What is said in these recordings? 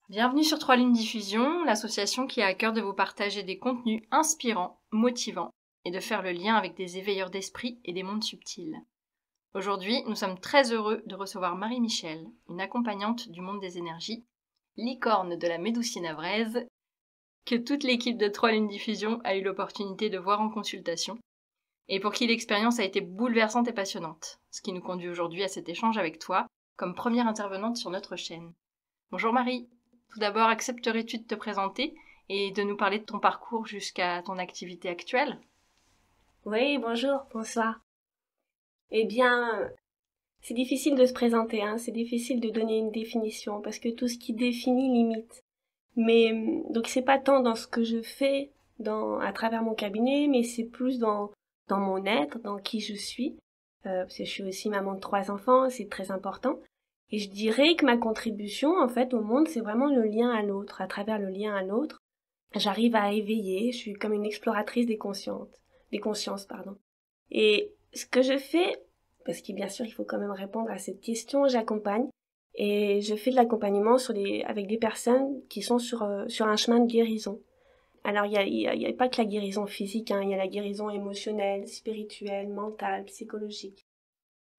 Bienvenue sur Trois Lunes Diffusion, l'association qui a à cœur de vous partager des contenus inspirants, motivants et de faire le lien avec des éveilleurs d'esprit et des mondes subtils. Aujourd'hui, nous sommes très heureux de recevoir Marie-Michel, une accompagnante du monde des énergies, licorne de la médoucine avraise, que toute l'équipe de Trois Lunes Diffusion a eu l'opportunité de voir en consultation, et pour qui l'expérience a été bouleversante et passionnante, ce qui nous conduit aujourd'hui à cet échange avec toi, comme première intervenante sur notre chaîne. Bonjour Marie. Tout d'abord, accepterais-tu de te présenter et de nous parler de ton parcours jusqu'à ton activité actuelle? Oui, bonjour, bonsoir. Eh bien, c'est difficile de se présenter, hein, c'est difficile de donner une définition parce que tout ce qui définit limite. Mais donc c'est pas tant dans ce que je fais à travers mon cabinet, mais c'est plus dans mon être, dans qui je suis. Parce que je suis aussi maman de 3 enfants, c'est très important. Et je dirais que ma contribution, en fait, au monde, c'est vraiment le lien à l'autre. À travers le lien à l'autre, j'arrive à éveiller, je suis comme une exploratrice des consciences, pardon. Et ce que je fais, parce que bien sûr il faut quand même répondre à cette question, j'accompagne et je fais de l'accompagnement avec des personnes qui sont sur un chemin de guérison. Alors il y a pas que la guérison physique, hein, il y a la guérison émotionnelle, spirituelle, mentale, psychologique.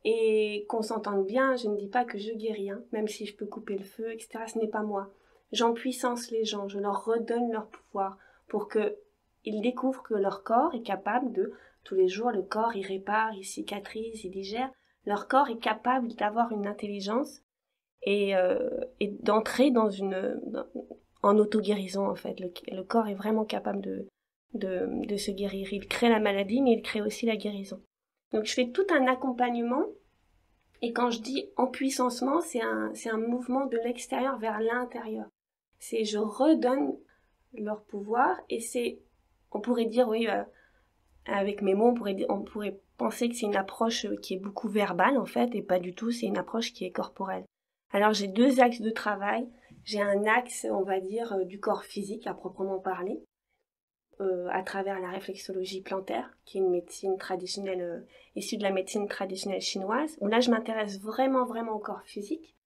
Et qu'on s'entende bien, je ne dis pas que je guéris, hein, même si je peux couper le feu, etc. Ce n'est pas moi. J'empuissance les gens, je leur redonne leur pouvoir pour que ils découvrent que leur corps est capable de, tous les jours, le corps il répare, il cicatrise, il digère. Leur corps est capable d'avoir une intelligence et d'entrer en auto-guérison en fait. Le corps est vraiment capable de se guérir. Il crée la maladie, mais il crée aussi la guérison. Donc je fais tout un accompagnement et quand je dis empuissancement, c'est un mouvement de l'extérieur vers l'intérieur. C'est je redonne leur pouvoir et on pourrait dire, oui, avec mes mots, on pourrait penser que c'est une approche qui est beaucoup verbale en fait et pas du tout, c'est une approche qui est corporelle. Alors j'ai 2 axes de travail. J'ai un axe, on va dire, du corps physique à proprement parler, à travers la réflexologie plantaire, qui est une médecine traditionnelle issue de la médecine traditionnelle chinoise, où là je m'intéresse vraiment vraiment au corps physique,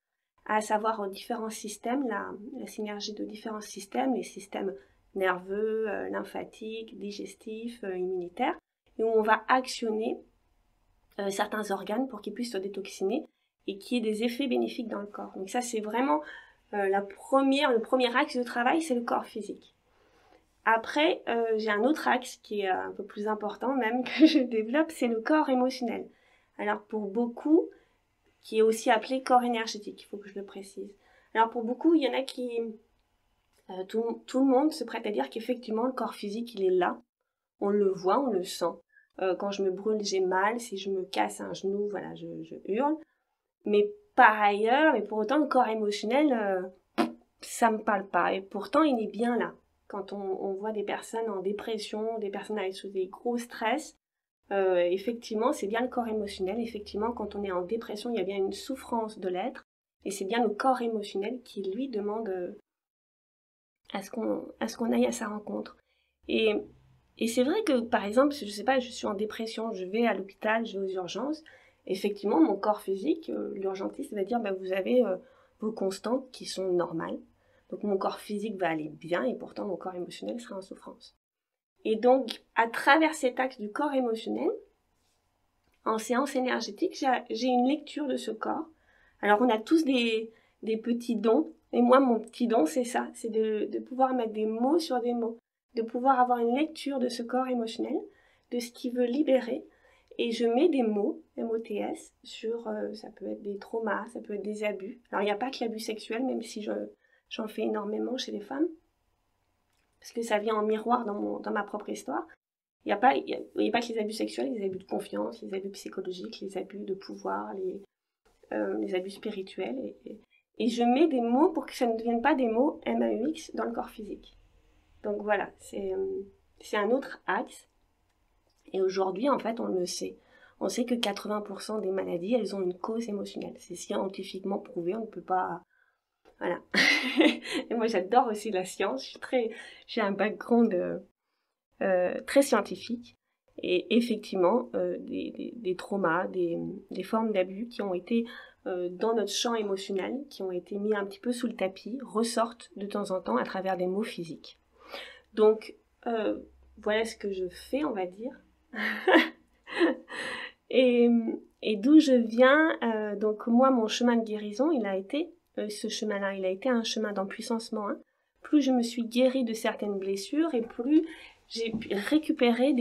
à savoir aux différents systèmes, la synergie de différents systèmes, les systèmes nerveux, lymphatiques, digestifs, immunitaires, et où on va actionner certains organes pour qu'ils puissent se détoxiner et qu'il y ait des effets bénéfiques dans le corps. Donc ça c'est vraiment le premier axe de travail, c'est le corps physique. Après, j'ai un autre axe qui est un peu plus important même que je développe, c'est le corps émotionnel. Alors pour beaucoup, qui est aussi appelé corps énergétique, il faut que je le précise. Alors pour beaucoup, il y en a qui... tout le monde se prête à dire qu'effectivement le corps physique, il est là. On le voit, on le sent. Quand je me brûle, j'ai mal. Si je me casse un genou, voilà, je hurle. Mais par ailleurs, et pour autant, le corps émotionnel, ça me parle pas. Et pourtant, il est bien là. Quand on voit des personnes en dépression, des personnes avec des gros stress, effectivement, c'est bien le corps émotionnel. Effectivement, quand on est en dépression, il y a bien une souffrance de l'être. Et c'est bien le corps émotionnel qui, lui, demande à ce qu'on aille à sa rencontre. Et, et c'est vrai que, par exemple, si je sais pas, je suis en dépression, je vais à l'hôpital, je vais aux urgences. Effectivement, mon corps physique, l'urgentiste va dire, bah, vous avez vos constantes qui sont normales. Donc mon corps physique va aller bien et pourtant mon corps émotionnel sera en souffrance. Et donc, à travers cet axe du corps émotionnel, en séance énergétique, j'ai une lecture de ce corps. Alors, on a tous des petits dons. Et moi, mon petit don, c'est ça. C'est de pouvoir mettre des mots sur des mots. De pouvoir avoir une lecture de ce corps émotionnel, de ce qu'il veut libérer. Et je mets des mots, MOTS, sur, ça peut être des traumas, ça peut être des abus. Alors, il n'y a pas que l'abus sexuel, même si j'en fais énormément chez les femmes. Parce que ça vient en miroir dans ma propre histoire. Il n'y a pas que les abus sexuels, les abus de confiance, les abus psychologiques, les abus de pouvoir, les abus spirituels. Et je mets des mots pour que ça ne devienne pas des mots MAUX dans le corps physique. Donc voilà, c'est un autre axe. Et aujourd'hui, en fait, on le sait. On sait que 80% des maladies, elles ont une cause émotionnelle. C'est scientifiquement prouvé, on ne peut pas... Voilà. Et moi, j'adore aussi la science. J'ai un background très scientifique. Et effectivement, des traumas, des formes d'abus qui ont été dans notre champ émotionnel, qui ont été mis un petit peu sous le tapis, ressortent de temps en temps à travers des mots physiques. Donc, voilà ce que je fais, on va dire. et d'où je viens, donc moi, mon chemin de guérison, il a été, ce chemin-là, il a été un chemin d'empuissancement. Hein. Plus je me suis guérie de certaines blessures et plus j'ai pu récupérer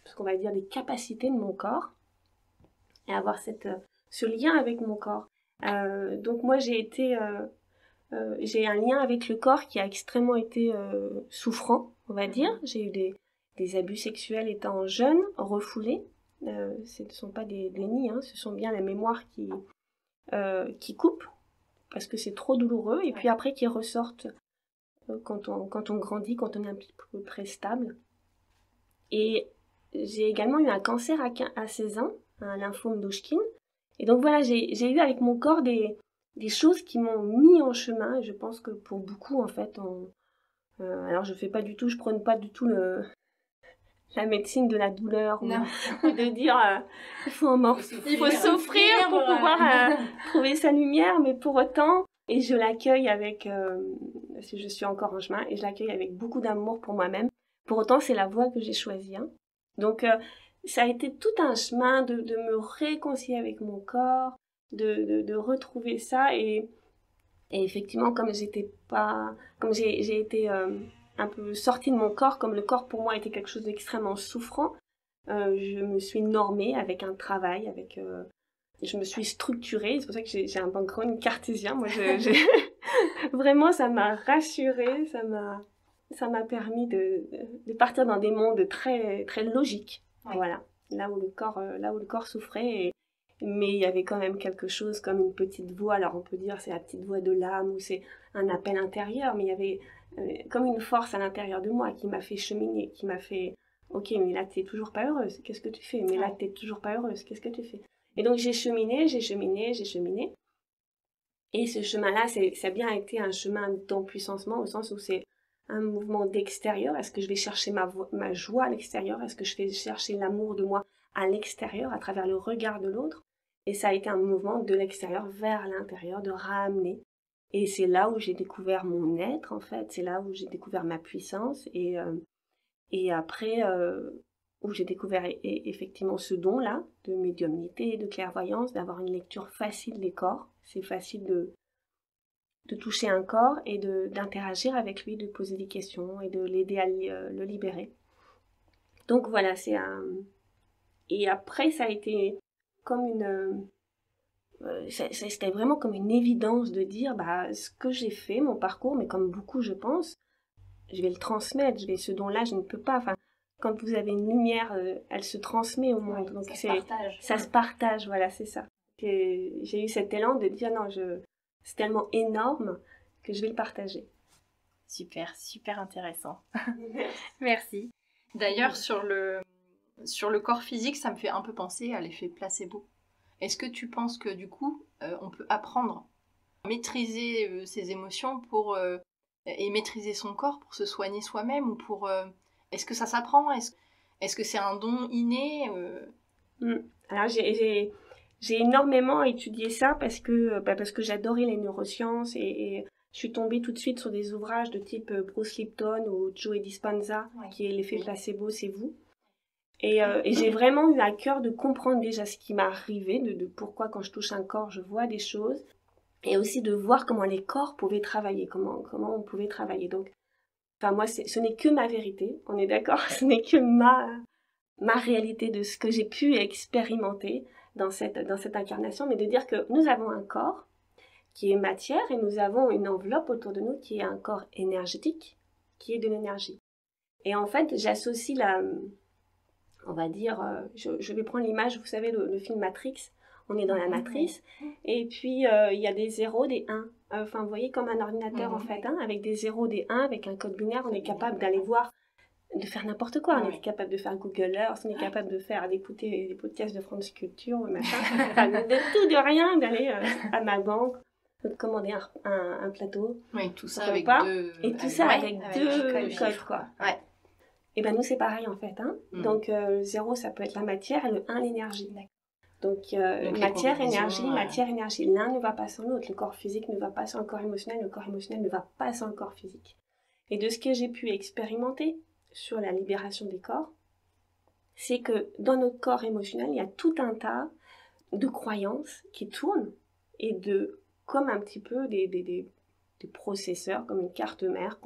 ce qu'on va dire, des capacités de mon corps et avoir ce lien avec mon corps. Donc moi, j'ai un lien avec le corps qui a extrêmement été souffrant, on va dire. J'ai eu des abus sexuels étant jeune, refoulés. Ce ne sont pas des nids, hein, ce sont bien les mémoires qui coupent, parce que c'est trop douloureux, et puis après qui ressortent quand on grandit, quand on est un petit peu très stable. Et j'ai également eu un cancer à 16 ans, un lymphome d'Hodgkin. Et donc voilà, j'ai eu avec mon corps des choses qui m'ont mis en chemin. Et je pense que pour beaucoup, en fait, alors je prône pas du tout la médecine de la douleur, ou de dire il faut souffrir pour pouvoir trouver sa lumière, mais pour autant, et je l'accueille avec, parce que je suis encore en chemin, et je l'accueille avec beaucoup d'amour pour moi-même. Pour autant, c'est la voie que j'ai choisie. Hein. Donc, ça a été tout un chemin de me réconcilier avec mon corps, de retrouver ça, et effectivement, comme j'ai été un peu sortie de mon corps, comme le corps pour moi était quelque chose d'extrêmement souffrant, je me suis normée avec un travail, je me suis structurée. C'est pour ça que j'ai un background cartésien. Moi, vraiment, ça m'a rassurée, ça m'a permis de partir dans des mondes très très logiques. Ouais. Voilà, là où le corps souffrait. Mais il y avait quand même quelque chose comme une petite voix. Alors on peut dire c'est la petite voix de l'âme ou c'est un appel intérieur, mais il y avait comme une force à l'intérieur de moi qui m'a fait cheminer, qui m'a fait ok, mais là t'es toujours pas heureuse, qu'est-ce que tu fais? Mais là t'es toujours pas heureuse, qu'est-ce que tu fais? Et donc j'ai cheminé. Et ce chemin-là, ça a bien été un chemin d'empuissancement au sens où c'est un mouvement d'extérieur. Est-ce que je vais chercher ma joie à l'extérieur? Est-ce que je vais chercher l'amour de moi à l'extérieur, à travers le regard de l'autre? Et ça a été un mouvement de l'extérieur vers l'intérieur, de ramener. Et c'est là où j'ai découvert mon être, en fait. C'est là où j'ai découvert ma puissance. Et après, où j'ai découvert effectivement ce don-là, de médiumnité, de clairvoyance, d'avoir une lecture facile des corps. C'est facile de toucher un corps et d'interagir avec lui, de poser des questions et de l'aider à le libérer. Donc voilà, Et après, ça a été comme c'était vraiment comme une évidence de dire, ce que j'ai fait, mon parcours, mais comme beaucoup, je pense, je vais le transmettre, ce don-là, je ne peux pas. Enfin, quand vous avez une lumière, elle se transmet au monde. Donc ça se partage, voilà, c'est ça. J'ai eu cet élan de dire, non, c'est tellement énorme que je vais le partager. Super, super intéressant. Merci. D'ailleurs, sur le corps physique, ça me fait un peu penser à l'effet placebo. Est-ce que tu penses que du coup, on peut apprendre à maîtriser ses émotions et maîtriser son corps pour se soigner soi-même, ou est-ce que ça s'apprend? Est-ce que c'est un don inné? Alors j'ai énormément étudié ça parce que j'adorais les neurosciences et je suis tombée tout de suite sur des ouvrages de type Bruce Lipton ou Joe Dispenza, qui est l'effet placebo, c'est vous. Et j'ai vraiment eu à cœur de comprendre déjà ce qui m'arrivait, de pourquoi quand je touche un corps, je vois des choses, et aussi de voir comment les corps pouvaient travailler, comment on pouvait travailler. Donc, enfin moi, ce n'est que ma vérité, on est d'accord, ce n'est que ma réalité de ce que j'ai pu expérimenter dans cette incarnation, mais de dire que nous avons un corps qui est matière et nous avons une enveloppe autour de nous qui est un corps énergétique, qui est de l'énergie. Et en fait, j'associe on va dire, je vais prendre l'image, vous savez, le film Matrix, on est dans la matrice, et puis il y a des 0, des 1. Enfin, vous voyez, comme un ordinateur en fait, hein, avec des 0, des 1, avec un code binaire, on est capable d'aller voir, de faire n'importe quoi. On est capable de faire Google Earth, on est capable d'écouter des podcasts de France Culture, machin, enfin, de tout, de rien, d'aller à ma banque, de commander un plateau. Oui, tout ça avec deux... Et tout ça avec deux codes, quoi. Ouais. Et ben nous, c'est pareil, en fait. Hein. Donc, 0, ça peut être la matière, et le 1, l'énergie. Donc, Donc matière, énergie. L'un ne va pas sans l'autre. Le corps physique ne va pas sans le corps émotionnel. Le corps émotionnel ne va pas sans le corps physique. Et de ce que j'ai pu expérimenter sur la libération des corps, c'est que dans notre corps émotionnel, il y a tout un tas de croyances qui tournent et comme un petit peu des processeurs, comme une carte mère,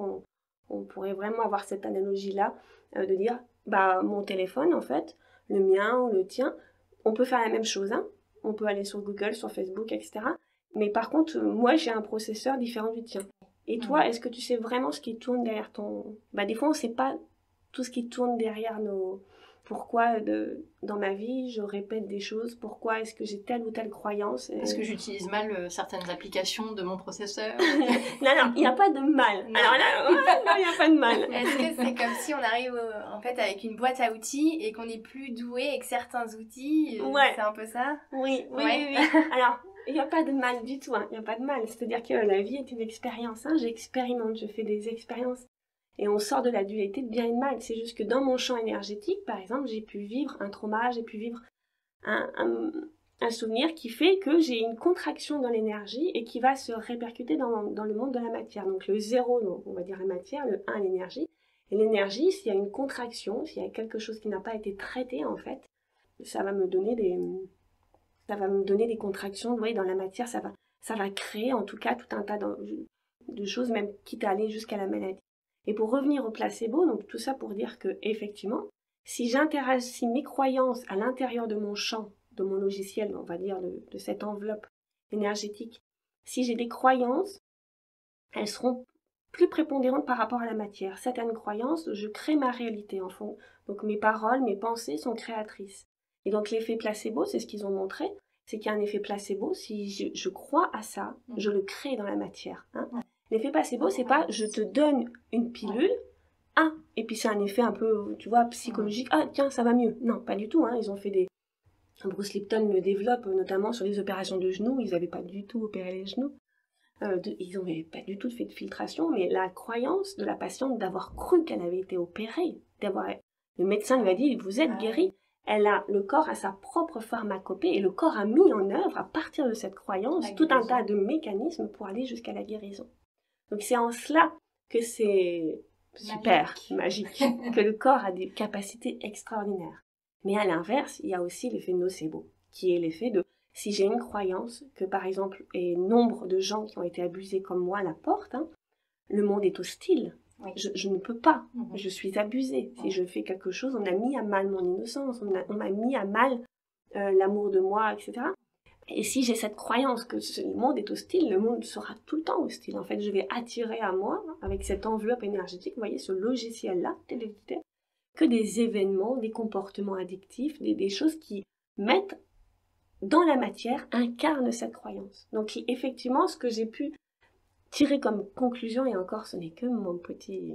on pourrait vraiment avoir cette analogie-là, de dire, mon téléphone, en fait, le mien ou le tien, on peut faire la même chose, hein. On peut aller sur Google, sur Facebook, etc. Mais par contre, moi, j'ai un processeur différent du tien. Et toi, est-ce que tu sais vraiment ce qui tourne derrière ton... Des fois, on ne sait pas tout ce qui tourne derrière nos... Pourquoi dans ma vie je répète des choses, pourquoi est-ce que j'ai telle ou telle croyance. Est-ce que j'utilise mal certaines applications de mon processeur? Non, il n'y a pas de mal. Non. Alors là, non, il n'y a pas de mal. Est-ce que c'est comme si on arrive en fait avec une boîte à outils et qu'on est plus doué avec certains outils? Ouais. C'est un peu ça? Oui. Alors, il n'y a pas de mal du tout, hein. Il n'y a pas de mal. C'est-à-dire que la vie est une expérience, hein. J'expérimente, je fais des expériences. Et on sort de la dualité de bien et de mal. C'est juste que dans mon champ énergétique, par exemple, j'ai pu vivre un trauma, j'ai pu vivre un souvenir qui fait que j'ai une contraction dans l'énergie et qui va se répercuter dans le monde de la matière. Donc le 0, donc on va dire la matière, le 1, l'énergie. Et l'énergie, s'il y a une contraction, s'il y a quelque chose qui n'a pas été traité, en fait, ça va me donner des contractions. Vous voyez, dans la matière, ça va créer en tout cas tout un tas de choses, même quitte à aller jusqu'à la maladie. Et pour revenir au placebo, donc tout ça pour dire que effectivement, si mes croyances à l'intérieur de mon champ, de mon logiciel, on va dire de cette enveloppe énergétique, si j'ai des croyances, elles seront plus prépondérantes par rapport à la matière. Certaines croyances, je crée ma réalité en fond. Donc mes paroles, mes pensées sont créatrices. Et donc l'effet placebo, c'est ce qu'ils ont montré, c'est qu'il y a un effet placebo. Si je crois à ça, je le crée dans la matière, hein. L'effet placebo, c'est pas je te donne une pilule, et puis c'est un effet un peu, tu vois, psychologique, tiens, ça va mieux. Non, pas du tout, hein. Ils ont fait Bruce Lipton le développe, notamment sur les opérations de genoux, ils n'avaient pas du tout opéré les genoux, ils n'avaient pas du tout fait de filtration, mais la croyance de la patiente d'avoir cru qu'elle avait été opérée, le médecin lui a dit, vous êtes guérie. Le corps a sa propre pharmacopée et le corps a mis en œuvre, à partir de cette croyance, tout un tas de mécanismes pour aller jusqu'à la guérison. Donc c'est en cela que c'est super magique, que le corps a des capacités extraordinaires. Mais à l'inverse, il y a aussi l'effet nocebo, qui est l'effet de, si j'ai une croyance que par exemple, et nombre de gens qui ont été abusés comme moi la portent, hein, le monde est hostile. Oui. Je ne peux pas, je suis abusée. Si je fais quelque chose, on a mis à mal mon innocence, on m'a mis à mal l'amour de moi, etc. Et si j'ai cette croyance que le monde est hostile, le monde sera tout le temps hostile. En fait, je vais attirer à moi, avec cette enveloppe énergétique, vous voyez, ce logiciel-là, que des événements, des comportements addictifs, des choses qui mettent dans la matière, incarnent cette croyance. Donc effectivement, ce que j'ai pu tirer comme conclusion, et encore ce n'est que mon petit...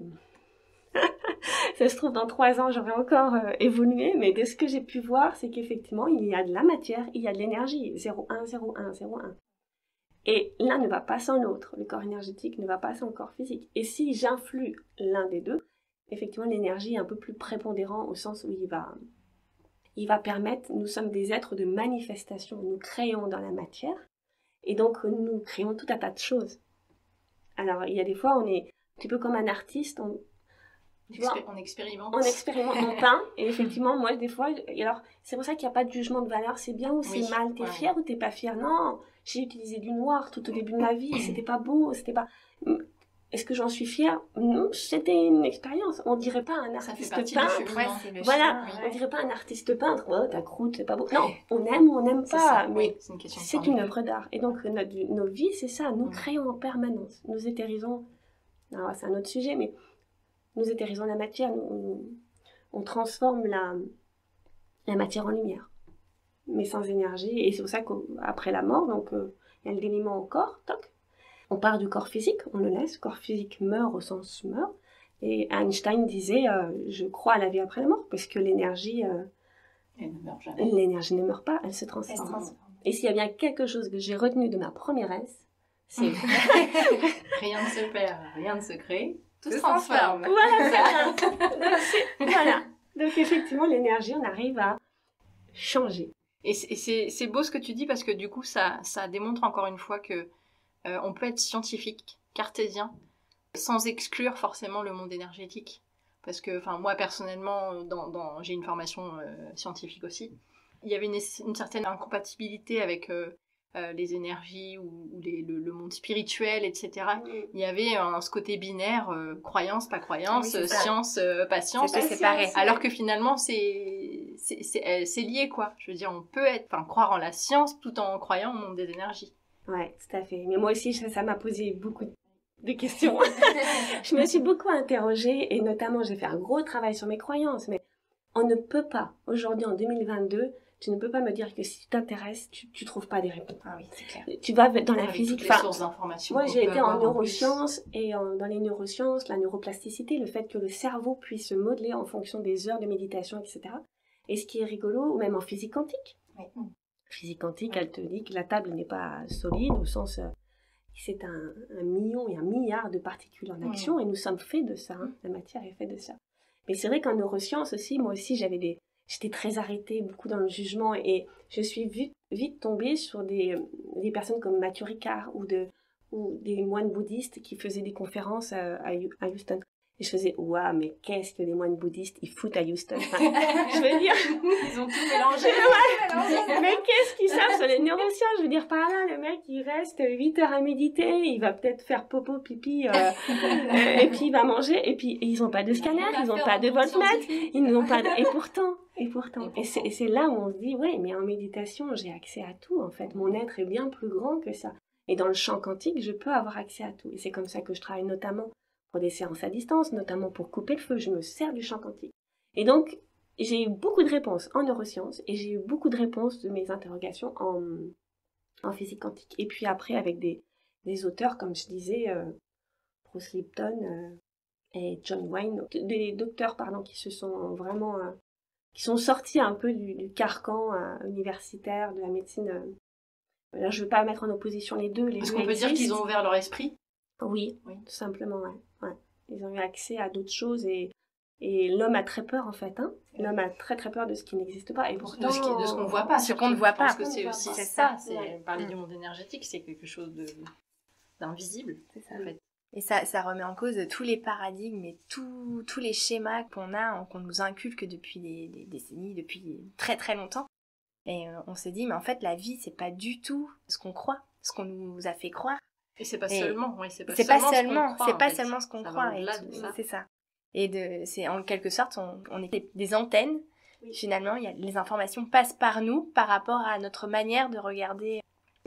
Ça se trouve, dans 3 ans, j'aurai encore évolué, mais de ce que j'ai pu voir, c'est qu'effectivement, il y a de la matière, il y a de l'énergie, 0,1, 0,1, 0,1. Et l'un ne va pas sans l'autre, le corps énergétique ne va pas sans le corps physique. Et si j'influe l'un des deux, effectivement, l'énergie est un peu plus prépondérant au sens où il va permettre, nous sommes des êtres de manifestation, nous créons dans la matière, et donc nous créons tout un tas de choses. Alors, il y a des fois, on est un petit peu comme un artiste, on expérimente. On expérimente, on peint, et effectivement, moi, des fois, alors, c'est pour ça qu'il n'y a pas de jugement de valeur, c'est bien ou c'est mal, t'es fier ou t'es pas fier. Non, j'ai utilisé du noir tout au début de ma vie, c'était pas beau, c'était pas... Est-ce que j'en suis fière? Non, c'était une expérience. On dirait pas un artiste peintre. Voilà, on dirait pas un artiste peintre. Oh, ta croûte, c'est pas beau. Non, on aime ou on n'aime pas, mais c'est une œuvre d'art. Et donc, nos vies, c'est ça, nous créons en permanence. Nous éthérisons, alors c'est un autre sujet, mais nous éthérisons la matière, on transforme la matière en lumière, mais sans énergie. Et c'est pour ça qu'après la mort, donc il y a l'élément au corps, toc. On part du corps physique, on le laisse, le corps physique meurt au sens meurt. Et Einstein disait, je crois à la vie après la mort, parce que l'énergie, elle ne meurt jamais. L'énergie ne meurt pas, elle se transforme. Et s'il y a bien quelque chose que j'ai retenu de ma première S, c'est... Rien ne se perd, rien ne se crée, tout se transforme. Voilà, c'est bien. Voilà. Donc effectivement, l'énergie, on arrive à changer. Et c'est beau ce que tu dis parce que du coup, ça démontre encore une fois que on peut être scientifique, cartésien, sans exclure forcément le monde énergétique. Parce que, moi personnellement, j'ai une formation scientifique aussi. Il y avait une certaine incompatibilité avec les énergies ou le monde spirituel, etc. Il y avait ce côté binaire, croyance, pas croyance, Oui, science, pas science. C'était séparé. Alors que finalement, c'est lié, quoi. Je veux dire, on peut croire en la science tout en croyant au monde des énergies. Ouais, tout à fait. Mais moi aussi, ça m'a posé beaucoup de questions. Je me suis beaucoup interrogée et notamment, j'ai fait un gros travail sur mes croyances. Mais on ne peut pas, aujourd'hui en 2022, tu ne peux pas me dire que si tu t'intéresses, tu trouves pas des réponses. Ah oui, c'est clair. Tu vas dans la physique. Toutes les sources d'informations. Moi, j'ai été en neurosciences et dans les neurosciences, la neuroplasticité, le fait que le cerveau puisse se modeler en fonction des heures de méditation, etc. Et ce qui est rigolo, ou même en physique quantique. Oui. Physique quantique, elle te dit que la table n'est pas solide au sens... c'est un million et un milliard de particules en action et nous sommes faits de ça. Hein. La matière est faite de ça. Mais c'est vrai qu'en neurosciences aussi, moi aussi, j'étais très arrêtée, beaucoup dans le jugement et je suis vite tombée sur des personnes comme Mathieu Ricard ou des moines bouddhistes qui faisaient des conférences à Houston. Et je faisais, waouh, mais qu'est-ce que les moines bouddhistes, ils foutent à Houston. Je veux dire... Ils ont tout mélangé. Mais qu'est-ce qu'ils savent sur les neurosciences? Je veux dire, par là, le mec, il reste 8 heures à méditer, il va peut-être faire popo, pipi, et puis il va manger, et puis ils n'ont pas de scanner, ils n'ont pas de voltmètre, ils n'ont pas de... Et pourtant. Et c'est là où on se dit, ouais, mais en méditation, j'ai accès à tout, en fait. Mon être est bien plus grand que ça. Et dans le champ quantique, je peux avoir accès à tout. Et c'est comme ça que je travaille notamment pour des séances à distance, notamment pour couper le feu. Je me sers du champ quantique. Et donc, j'ai eu beaucoup de réponses en neurosciences et j'ai eu beaucoup de réponses de mes interrogations en physique quantique. Et puis après, avec des auteurs, comme je disais, Bruce Lipton et John Wayne, des docteurs, qui se sont vraiment... qui sont sortis un peu du carcan universitaire de la médecine. Là, je ne veux pas mettre en opposition les deux. Est-ce qu'on peut dire qu'ils ont ouvert leur esprit? Oui, tout simplement, ouais. Ils ont eu accès à d'autres choses et l'homme a très peur, en fait. Hein. L'homme a très très peur de ce qui n'existe pas. Et pourtant, de ce qu'on ne voit pas. Ce qu'on ne voit pas. Parce que c'est aussi ça. Parler du monde énergétique, c'est quelque chose d'invisible. C'est ça. En fait. Et ça remet en cause tous les paradigmes et tous les schémas qu'on nous inculque depuis des décennies, depuis très très longtemps. Et on se dit, mais en fait, la vie, c'est pas du tout ce qu'on croit, ce qu'on nous a fait croire. Et c'est pas seulement, oui, c'est pas seulement ce qu'on croit. C'est ça. Et c'est en quelque sorte, on est des antennes. Oui. Finalement, les informations passent par nous par rapport à notre manière de regarder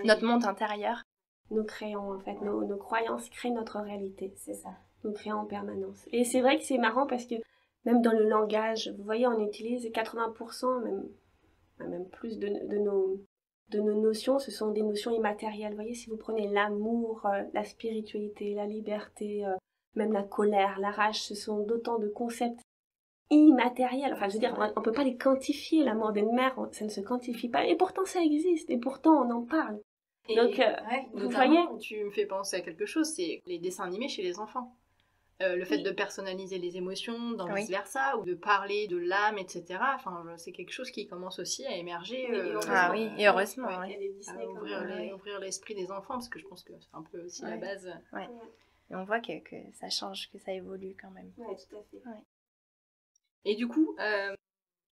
notre monde intérieur. Nous créons, en fait, nos croyances créent notre réalité. C'est ça. Nous créons en permanence. Et c'est vrai que c'est marrant parce que même dans le langage, vous voyez, on utilise 80%, même plus de nos notions, ce sont des notions immatérielles. Vous voyez, si vous prenez l'amour, la spiritualité, la liberté, même la colère, la rage, ce sont d'autant de concepts immatériels. Enfin, je veux dire, on ne peut pas les quantifier. La mort d'une mère, ça ne se quantifie pas. Et pourtant, ça existe. Et pourtant, on en parle. Donc, vous voyez, tu me fais penser à quelque chose, c'est les dessins animés chez les enfants. Le fait de personnaliser les émotions, dans vice-versa, ou de parler de l'âme, etc. Enfin, c'est quelque chose qui commence aussi à émerger. Et heureusement. Ouvrir l'esprit des enfants, parce que je pense que c'est un peu aussi la base. Ouais. Et on voit que ça change, que ça évolue quand même. Oui, tout à fait. Ouais. Et du coup,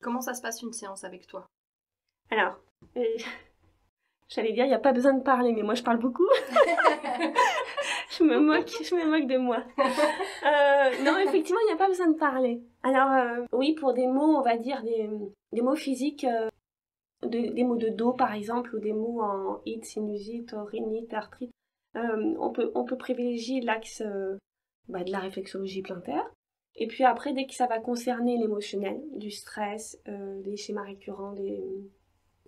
comment ça se passe une séance avec toi? Alors, j'allais dire, il n'y a pas besoin de parler, mais moi je parle beaucoup. je me moque de moi. Non, effectivement, il n'y a pas besoin de parler. Alors, oui, pour des mots, on va dire des mots physiques, des mots de dos par exemple, ou des mots en ite, sinusite, rhinite, arthrite, on peut privilégier l'axe de la réflexologie plantaire. Et puis après, dès que ça va concerner l'émotionnel, du stress, des schémas récurrents,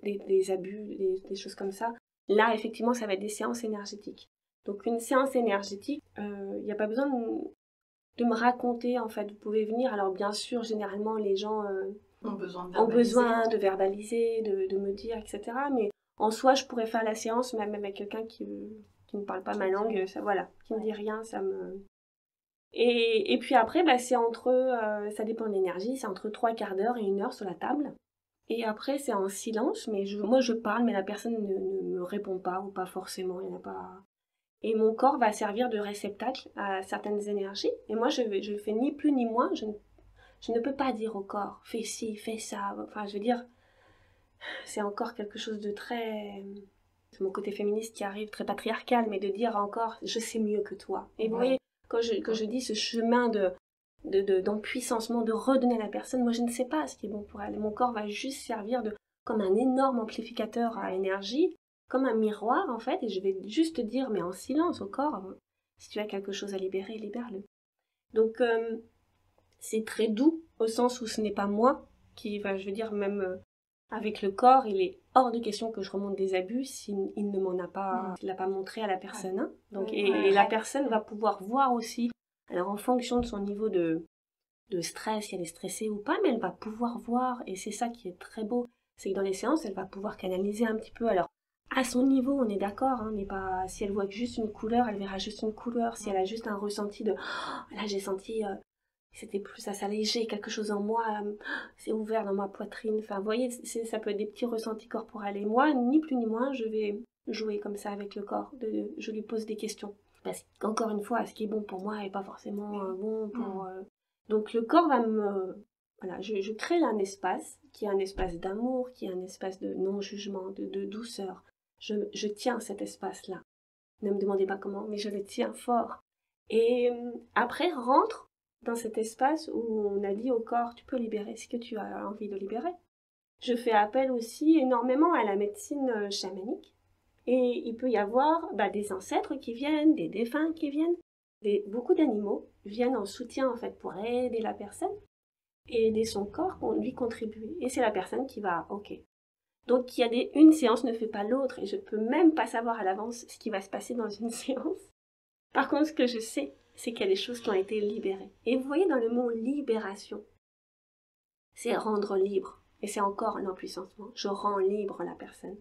des abus, des choses comme ça, là, effectivement, ça va être des séances énergétiques. Donc, une séance énergétique, il n'y a pas besoin de me raconter, en fait. Vous pouvez venir, alors bien sûr, généralement, les gens ont besoin de verbaliser, de me dire, etc. Mais en soi, je pourrais faire la séance, même avec quelqu'un qui ne parle pas ma langue, ça, voilà, qui ne dit rien, ça me... Et puis après, c'est ça dépend de l'énergie, c'est entre 3/4 d'heure et 1 heure sur la table. Et après, c'est en silence, mais moi je parle, mais la personne ne me répond pas, ou pas forcément, il n'y en a pas. Et mon corps va servir de réceptacle à certaines énergies. Et moi, je ne fais ni plus ni moins. Je ne peux pas dire au corps, fais ci, fais ça. Enfin, je veux dire, c'est encore quelque chose de très... C'est mon côté féministe qui arrive, très patriarcal, mais de dire encore, je sais mieux que toi. Et vous voyez, quand je dis ce chemin d'empuissancement, de redonner à la personne, moi je ne sais pas ce qui est bon pour elle. Mon corps va juste servir comme un énorme amplificateur à énergie, comme un miroir en fait, et je vais juste dire, mais en silence au corps, si tu as quelque chose à libérer, libère-le. Donc c'est très doux au sens où ce n'est pas moi qui va, je veux dire, même avec le corps, il est hors de question que je remonte des abus s'il ne m'en a pas, s'il l'a pas montré à la personne. Hein. Donc, et la personne va pouvoir voir aussi, alors en fonction de son niveau de stress, si elle est stressée ou pas, mais elle va pouvoir voir, et c'est ça qui est très beau, c'est que dans les séances, elle va pouvoir canaliser un petit peu. Alors, à son niveau, on est d'accord, hein, on n'est pas, si elle voit que juste une couleur, elle verra juste une couleur. Si elle a juste un ressenti de, oh, là j'ai senti, c'était plus ça s'alléger, quelque chose en moi, c'est ouvert dans ma poitrine. Enfin, vous voyez, ça peut être des petits ressentis corporels. Et moi, ni plus ni moins, je vais jouer comme ça avec le corps. Je lui pose des questions. Parce qu'encore une fois, ce qui est bon pour moi n'est pas forcément bon pour... Donc le corps va me... Voilà, je crée là un espace, qui est un espace d'amour, qui est un espace de non-jugement, de douceur. Je tiens cet espace-là. Ne me demandez pas comment, mais je le tiens fort. Et après, rentre dans cet espace où on a dit au corps, tu peux libérer ce que tu as envie de libérer. Je fais appel aussi énormément à la médecine chamanique. Et il peut y avoir des ancêtres qui viennent, des défunts qui viennent. Beaucoup d'animaux viennent en soutien en fait pour aider la personne et aider son corps pour lui contribuer. Et c'est la personne qui va, ok. Donc une séance ne fait pas l'autre et je peux même pas savoir à l'avance ce qui va se passer dans une séance. Par contre, ce que je sais, c'est qu'il y a des choses qui ont été libérées. Et vous voyez dans le mot libération, c'est rendre libre. Et c'est encore un empuissancement. Je rends libre la personne.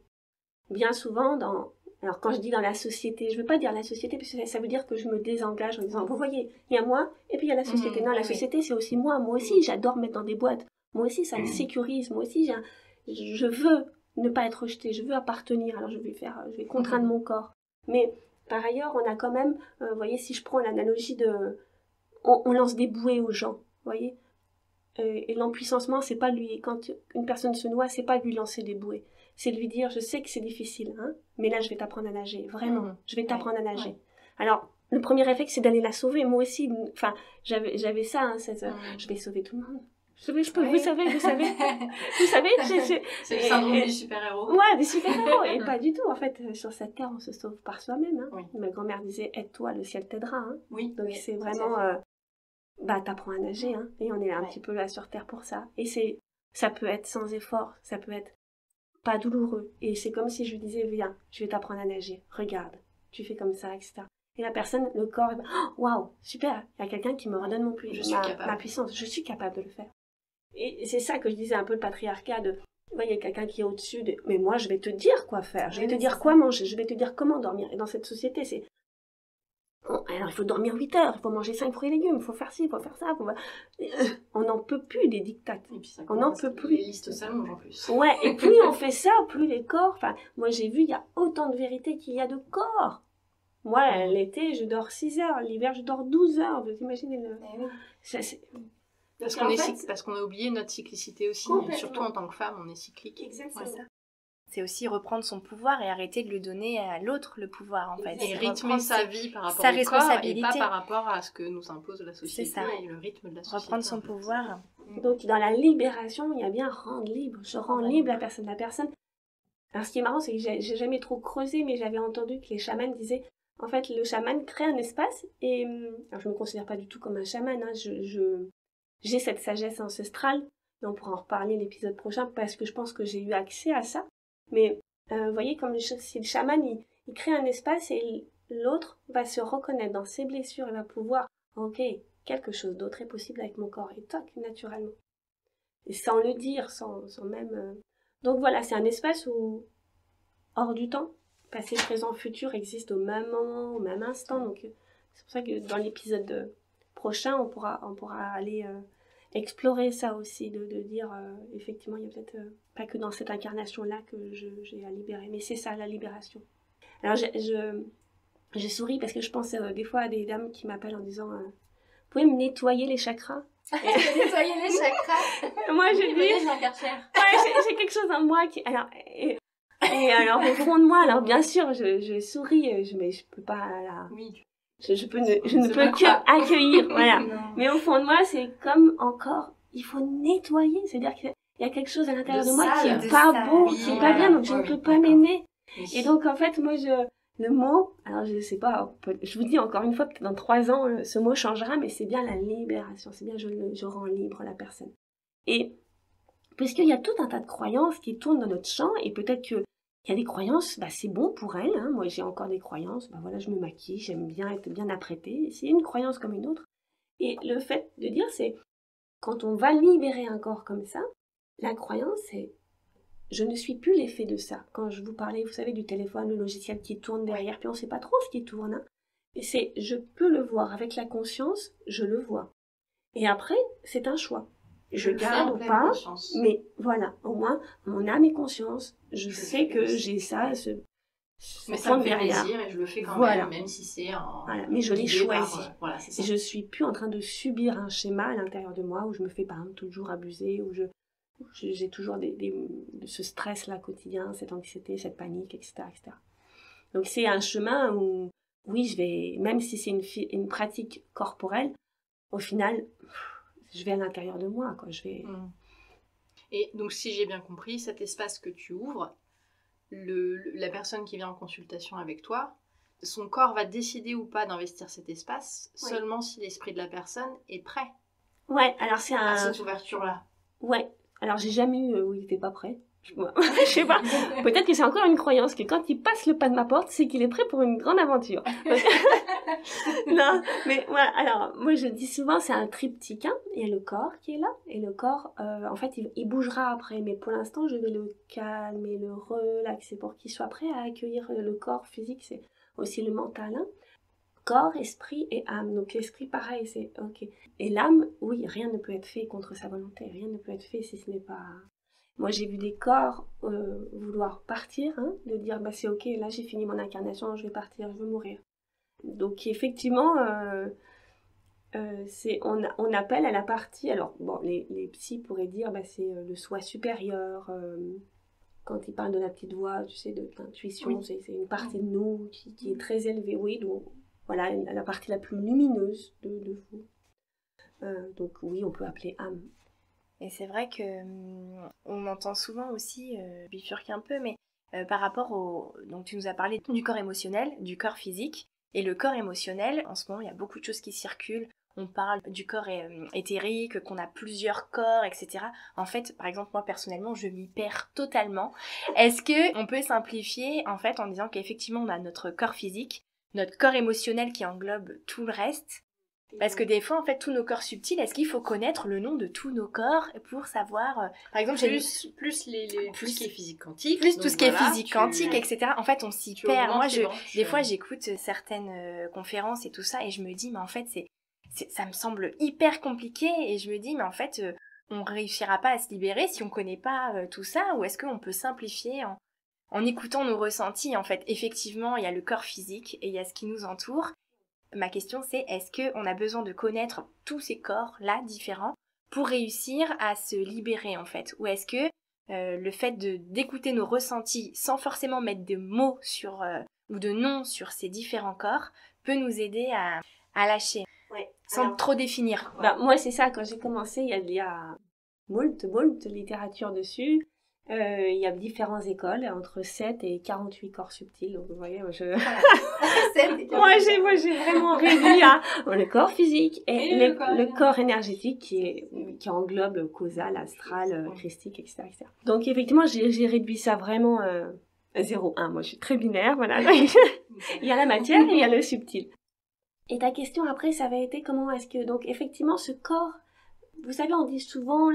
Bien souvent, alors quand je dis dans la société, je ne veux pas dire la société, parce que ça veut dire que je me désengage en disant, vous voyez, il y a moi, et puis il y a la société. Non, la société, c'est aussi moi. Moi aussi, j'adore me mettre dans des boîtes. Moi aussi, ça me sécurise. Moi aussi, je veux ne pas être rejetée. Je veux appartenir. Alors je vais contraindre mon corps. Mais par ailleurs, on a quand même, vous voyez, si je prends l'analogie on lance des bouées aux gens, vous voyez. Et l'empuissancement, c'est pas lui, quand une personne se noie, c'est pas lui lancer des bouées. C'est de lui dire, je sais que c'est difficile, hein, mais là, je vais t'apprendre à nager, vraiment, je vais t'apprendre à nager. Alors, le premier réflexe, c'est d'aller la sauver. Moi aussi, enfin, j'avais ça, hein, je vais sauver tout le monde. Vous savez. Vous savez, c'est le syndrome du super-héros. Ouais, des super-héros. Et pas du tout. En fait, sur cette terre, on se sauve par soi-même. Hein. Ma grand-mère disait, aide-toi, le ciel t'aidera. Hein. Donc c'est vraiment, t'apprends à nager. Hein. Et on est un petit peu là sur terre pour ça. Et ça peut être sans effort. Ça peut être pas douloureux. Et c'est comme si je lui disais, viens, je vais t'apprendre à nager. Regarde, tu fais comme ça, etc. Et la personne, le corps, waouh, super, il y a quelqu'un qui me redonne ma puissance. Je suis capable de le faire. Et c'est ça que je disais un peu le patriarcat de, il y a quelqu'un qui est au-dessus de, mais moi je vais te dire quoi faire, je vais te dire quoi manger, je vais te dire comment dormir. Et dans cette société, c'est, alors il faut dormir 8 heures, il faut manger 5 fruits et légumes, il faut faire ci, il faut faire ça. On n'en peut plus des dictats. On n'en peut plus. Les listes s'allongent en plus. Ouais, et plus on fait ça, plus les corps, enfin, moi j'ai vu, il y a autant de vérité qu'il y a de corps. Moi, l'été, je dors 6 heures, l'hiver, je dors 12 heures, vous imaginez Parce qu'on a oublié notre cyclicité aussi, surtout en tant que femme, on est cyclique. Exactement. C'est ça. C'est aussi reprendre son pouvoir et arrêter de le donner à l'autre, le pouvoir, en fait. Et rythmer sa vie par rapport au corps et pas par rapport à ce que nous impose la société et le rythme de la société. Reprendre son pouvoir. Donc, dans la libération, il y a bien rendre libre. Je rends libre la personne. Alors, ce qui est marrant, c'est que j'ai jamais trop creusé, mais j'avais entendu que les chamans disaient, en fait, le chaman crée un espace et, alors je me considère pas du tout comme un chaman, hein, j'ai cette sagesse ancestrale, et on pourra en reparler l'épisode prochain parce que je pense que j'ai eu accès à ça. Mais vous voyez, comme si le chaman, il crée un espace et l'autre va se reconnaître dans ses blessures et va pouvoir, ok, quelque chose d'autre est possible avec mon corps, et toc, naturellement. Et sans le dire, sans même... Donc voilà, c'est un espace où, hors du temps, passé, présent, futur existent au même moment, au même instant. Donc c'est pour ça que dans l'épisode prochain, on pourra aller explorer ça aussi, de dire, effectivement, il y a peut-être pas que dans cette incarnation-là que j'ai à libérer, mais c'est ça, la libération. Alors, je souris parce que je pense des fois à des dames qui m'appellent en disant vous pouvez me nettoyer les chakras? Nettoyer les chakras. Moi, je dis... Ouais, j'ai quelque chose en moi qui... Alors, et alors, au fond de moi, alors bien sûr, je souris, mais je peux pas... Là, oui. je ne peux que accueillir, voilà. Mais au fond de moi, c'est comme encore, il faut nettoyer, c'est-à-dire qu'il y a quelque chose à l'intérieur de moi qui est pas beau, qui est pas bien, donc je ne peux pas m'aimer. Et donc, en fait, moi, le mot, alors je sais pas, je vous dis encore une fois, peut-être dans 3 ans, ce mot changera, mais c'est bien la libération, c'est bien je rends libre la personne. Et puisqu'il y a tout un tas de croyances qui tournent dans notre champ, et peut-être qu'il y a des croyances, c'est bon pour elle, hein. Moi j'ai encore des croyances, voilà, je me maquille, j'aime bien être bien apprêtée, c'est une croyance comme une autre. Et le fait de dire, c'est, quand on va libérer un corps comme ça, la croyance, c'est je ne suis plus l'effet de ça. Quand je vous parlais, vous savez, du téléphone, le logiciel qui tourne derrière, puis on ne sait pas trop ce qui tourne. Hein. Et c'est, je peux le voir. Avec la conscience, je le vois. Et après, c'est un choix. Je garde ou pas, mais voilà, au moins, mon âme et conscience, je sais que j'ai ça, mais ça me fait plaisir et je le fais quand même si c'est un... Voilà, mais je l'ai choisi. Voilà, c'est ça. Et je ne suis plus en train de subir un schéma à l'intérieur de moi où je me fais par exemple toujours abuser, où j'ai toujours ce stress-là quotidien, cette anxiété, cette panique, etc., etc. Donc c'est un chemin où, oui, je vais, même si c'est une pratique corporelle, au final, je vais à l'intérieur de moi, quoi. Et donc si j'ai bien compris, cet espace que tu ouvres, la personne qui vient en consultation avec toi, son corps va décider ou pas d'investir cet espace seulement si l'esprit de la personne est prêt. Ouais, alors c'est à cette ouverture-là. Ouais. Alors, j'ai jamais eu où il était pas prêt. Je sais pas. Peut-être que c'est encore une croyance que quand il passe le pas de ma porte, c'est qu'il est prêt pour une grande aventure. Non, mais voilà. Alors, moi, je dis souvent, c'est un triptyque. Hein. Il y a le corps qui est là. Et le corps, en fait, il bougera après. Mais pour l'instant, je vais le calmer, le relaxer pour qu'il soit prêt à accueillir le corps physique. C'est aussi le mental. Hein. Corps, esprit et âme. Donc l'esprit, pareil, c'est ok. Et l'âme, oui, rien ne peut être fait contre sa volonté. Rien ne peut être fait si ce n'est pas... Moi, j'ai vu des corps vouloir partir, hein, de dire, c'est ok, là j'ai fini mon incarnation, je vais partir, je veux mourir. Donc effectivement, on appelle à la partie... Alors, bon, les psys pourraient dire, c'est le soi supérieur... quand ils parlent de la petite voix, tu sais, de l'intuition, c'est une partie de nous qui est très élevée, oui, donc... Voilà, la partie la plus lumineuse de vous. Donc oui, on peut appeler âme. Et c'est vrai que on entend souvent aussi, bifurquer un peu, mais par rapport donc tu nous as parlé du corps émotionnel, du corps physique, et le corps émotionnel, en ce moment il y a beaucoup de choses qui circulent. On parle du corps éthérique, qu'on a plusieurs corps, etc. En fait, par exemple, moi personnellement, je m'y perds totalement. Est-ce que on peut simplifier en fait en disant qu'effectivement on a notre corps physique, notre corps émotionnel qui englobe tout le reste? Parce que des fois, en fait, tous nos corps subtils, est-ce qu'il faut connaître le nom de tous nos corps pour savoir... par exemple, plus tout ce qui est physique quantique. Plus tout ce qui est physique quantique, etc. En fait, on s'y perd. Moi, des fois, j'écoute certaines conférences et tout ça, et je me dis, mais en fait, ça me semble hyper compliqué, et je me dis, mais en fait, on réussira pas à se libérer si on connaît pas tout ça, ou est-ce qu'on peut simplifier en écoutant nos ressentis? En fait, effectivement, il y a le corps physique, et il y a ce qui nous entoure. Ma question c'est, est-ce qu'on a besoin de connaître tous ces corps-là différents pour réussir à se libérer en fait? Ou est-ce que le fait d'écouter nos ressentis sans forcément mettre de mots ou de noms sur ces différents corps peut nous aider à lâcher, sans trop définir? Moi c'est ça, quand j'ai commencé, il y a moult littérature dessus. Il y a différentes écoles, entre 7 et 48 corps subtils. Donc, vous voyez, moi j'ai vraiment réduit à le corps physique et le corps énergétique qui englobe le causal, astral, christique, etc., etc. Donc, effectivement, j'ai réduit ça vraiment 0-1. Moi, je suis très binaire, voilà. Il y a la matière et il y a le subtil. Et ta question après, ça avait été comment est-ce que... Donc, effectivement, ce corps... Vous savez, on dit souvent...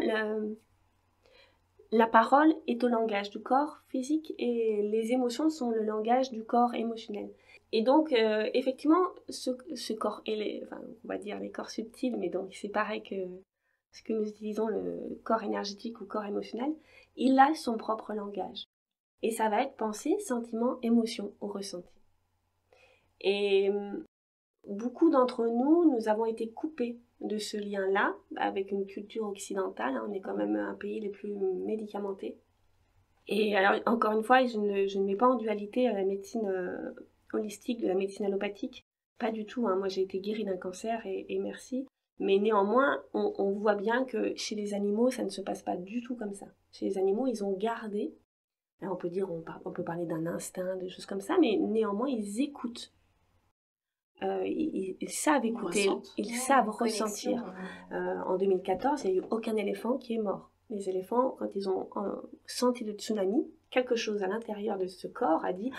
La parole est au langage du corps physique et les émotions sont le langage du corps émotionnel. Et donc, effectivement, ce corps, on va dire les corps subtils, mais donc c'est pareil que ce que nous utilisons le corps énergétique ou corps émotionnel, il a son propre langage. Et ça va être pensée, sentiment, émotion ou ressenti. Et beaucoup d'entre nous, nous avons été coupés de ce lien-là, avec une culture occidentale. On est quand même un pays les plus médicamentés. Et alors, encore une fois, je ne mets pas en dualité la médecine holistique de la médecine allopathique. Pas du tout. Moi, j'ai été guérie d'un cancer et merci. Mais néanmoins, on voit bien que chez les animaux, ça ne se passe pas du tout comme ça. Chez les animaux, ils ont gardé, alors on peut parler d'un instinct, des choses comme ça, mais néanmoins, ils écoutent. Ils savent écouter, ils savent ressentir. En 2014, il n'y a eu aucun éléphant qui est mort. Les éléphants, quand ils ont senti le tsunami, quelque chose à l'intérieur de ce corps a dit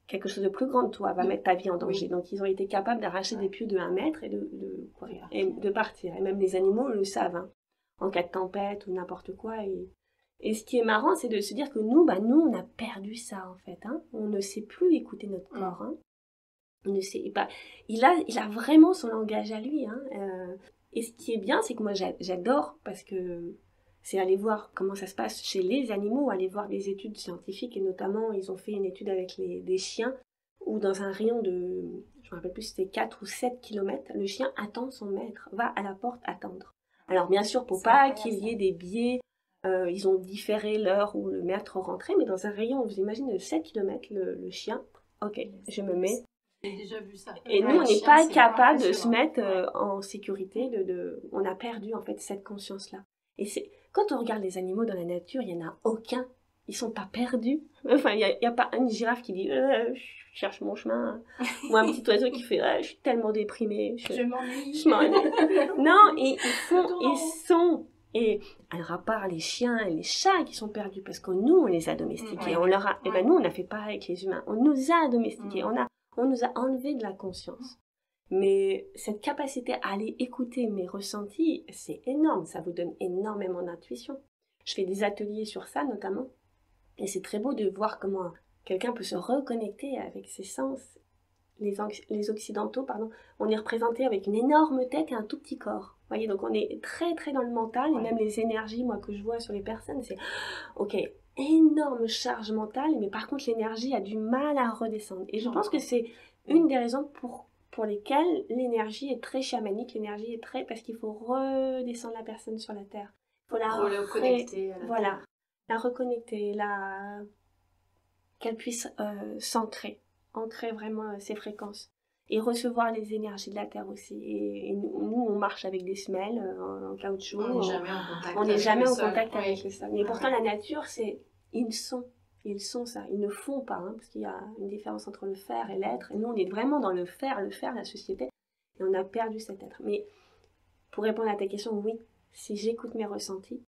quelque chose de plus grand que toi va mettre ta vie en danger. Oui. Donc ils ont été capables d'arracher des pieux de 1 mètre et de courir, et de partir. Et même les animaux le savent, en cas de tempête ou n'importe quoi. Et ce qui est marrant, c'est de se dire que nous, on a perdu ça en fait. On ne sait plus écouter notre corps. On ne sait pas. Il a vraiment son langage à lui. Et ce qui est bien, c'est que moi j'adore, parce que c'est aller voir comment ça se passe chez les animaux, aller voir des études scientifiques, et notamment ils ont fait une étude avec des chiens, où dans un rayon de, je me rappelle plus si c'était 4 ou 7 km, le chien attend son maître, va à la porte attendre. Alors bien sûr, pour pas qu'il y ait des biais, ils ont différé l'heure où le maître rentrait, mais dans un rayon, vous imaginez, de 7 km, le chien, ok, je me mets. J'ai déjà vu ça. Et nous, on n'est pas capable de se mettre en sécurité, on a perdu en fait cette conscience-là. Et quand on regarde les animaux dans la nature, il n'y en a aucun, ils sont pas perdus. Enfin, il y a pas une girafe qui dit je cherche mon chemin, ou un petit oiseau qui fait je suis tellement déprimé, je m'ennuie. Non, et ils sont. Et alors à part les chiens et les chats qui sont perdus, parce que nous on les a domestiqués, on leur a, et ben nous on a fait pareil avec les humains, on nous a domestiqués, on nous a enlevé de la conscience. Mais cette capacité à aller écouter mes ressentis, c'est énorme, ça vous donne énormément d'intuition. Je fais des ateliers sur ça notamment, et c'est très beau de voir comment quelqu'un peut se reconnecter avec ses sens. Les occidentaux, on est représenté avec une énorme tête et un tout petit corps. Vous voyez, donc on est très très dans le mental, et même les énergies, moi, que je vois sur les personnes, c'est ok, énorme charge mentale, mais par contre l'énergie a du mal à redescendre. Et je pense que c'est une des raisons pour lesquelles l'énergie est très chamanique, l'énergie est très, parce qu'il faut redescendre la personne sur la terre. Il faut la reconnecter. Voilà, la reconnecter, qu'elle puisse s'ancrer, ancrer vraiment ses fréquences. Et recevoir les énergies de la terre aussi. Et nous, on marche avec des semelles en caoutchouc. On n'est jamais en contact avec le sol. Mais pourtant, la nature, ils sont ça. Ils ne font pas, parce qu'il y a une différence entre le faire et l'être. Et nous, on est vraiment dans le faire, la société. Et on a perdu cet être. Mais pour répondre à ta question, oui, si j'écoute mes ressentis,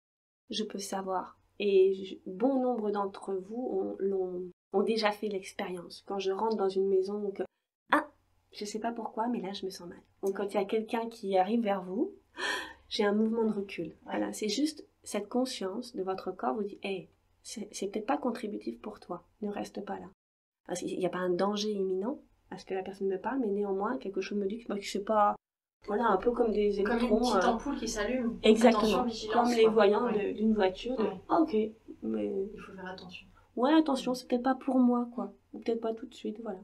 je peux savoir. Et bon nombre d'entre vous ont déjà fait l'expérience. Quand je rentre dans une maison, je sais pas pourquoi, mais là, je me sens mal. Donc, quand il y a quelqu'un qui arrive vers vous, j'ai un mouvement de recul. Voilà, c'est juste cette conscience de votre corps vous dit, c'est peut-être pas contributif pour toi, ne reste pas là. Parce qu'il n'y a pas un danger imminent à ce que la personne me parle, mais néanmoins, quelque chose me dit que je sais pas, voilà, un peu comme des électrons. Comme une petite ampoule qui s'allume. Exactement, attention, comme les voyants d'une voiture. Ok, mais... Il faut faire attention. Ouais, attention, c'est peut-être pas pour moi, quoi. Ou peut-être pas tout de suite, voilà.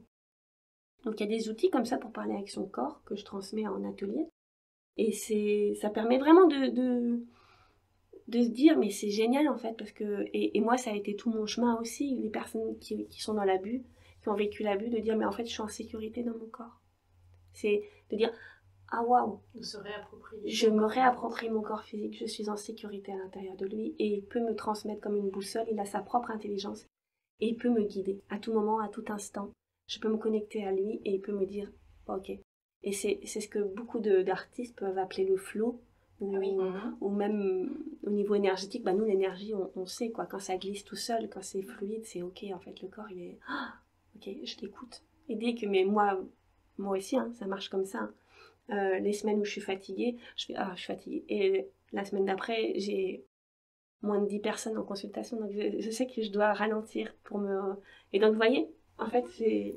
Donc il y a des outils comme ça pour parler avec son corps que je transmets en atelier. Et ça permet vraiment de se dire, mais c'est génial en fait, parce que, et moi ça a été tout mon chemin aussi, les personnes qui sont dans l'abus, qui ont vécu l'abus, de dire, mais en fait je suis en sécurité dans mon corps. C'est de dire, ah waouh, je me réapproprie mon corps physique, je suis en sécurité à l'intérieur de lui, et il peut me transmettre comme une boussole, il a sa propre intelligence, et il peut me guider à tout moment, à tout instant. Je peux me connecter à lui et il peut me dire ok. Et c'est ce que beaucoup d'artistes peuvent appeler le flow, ou même au niveau énergétique. Nous, l'énergie, on sait quoi. Quand ça glisse tout seul, quand c'est fluide, c'est ok. En fait, le corps, il est ok, je l'écoute. Et dès que, mais moi aussi, ça marche comme ça. Les semaines où je suis fatiguée, je fais je suis fatiguée. Et la semaine d'après, j'ai moins de 10 personnes en consultation, donc je sais que je dois ralentir pour me. Et donc, vous voyez, En fait,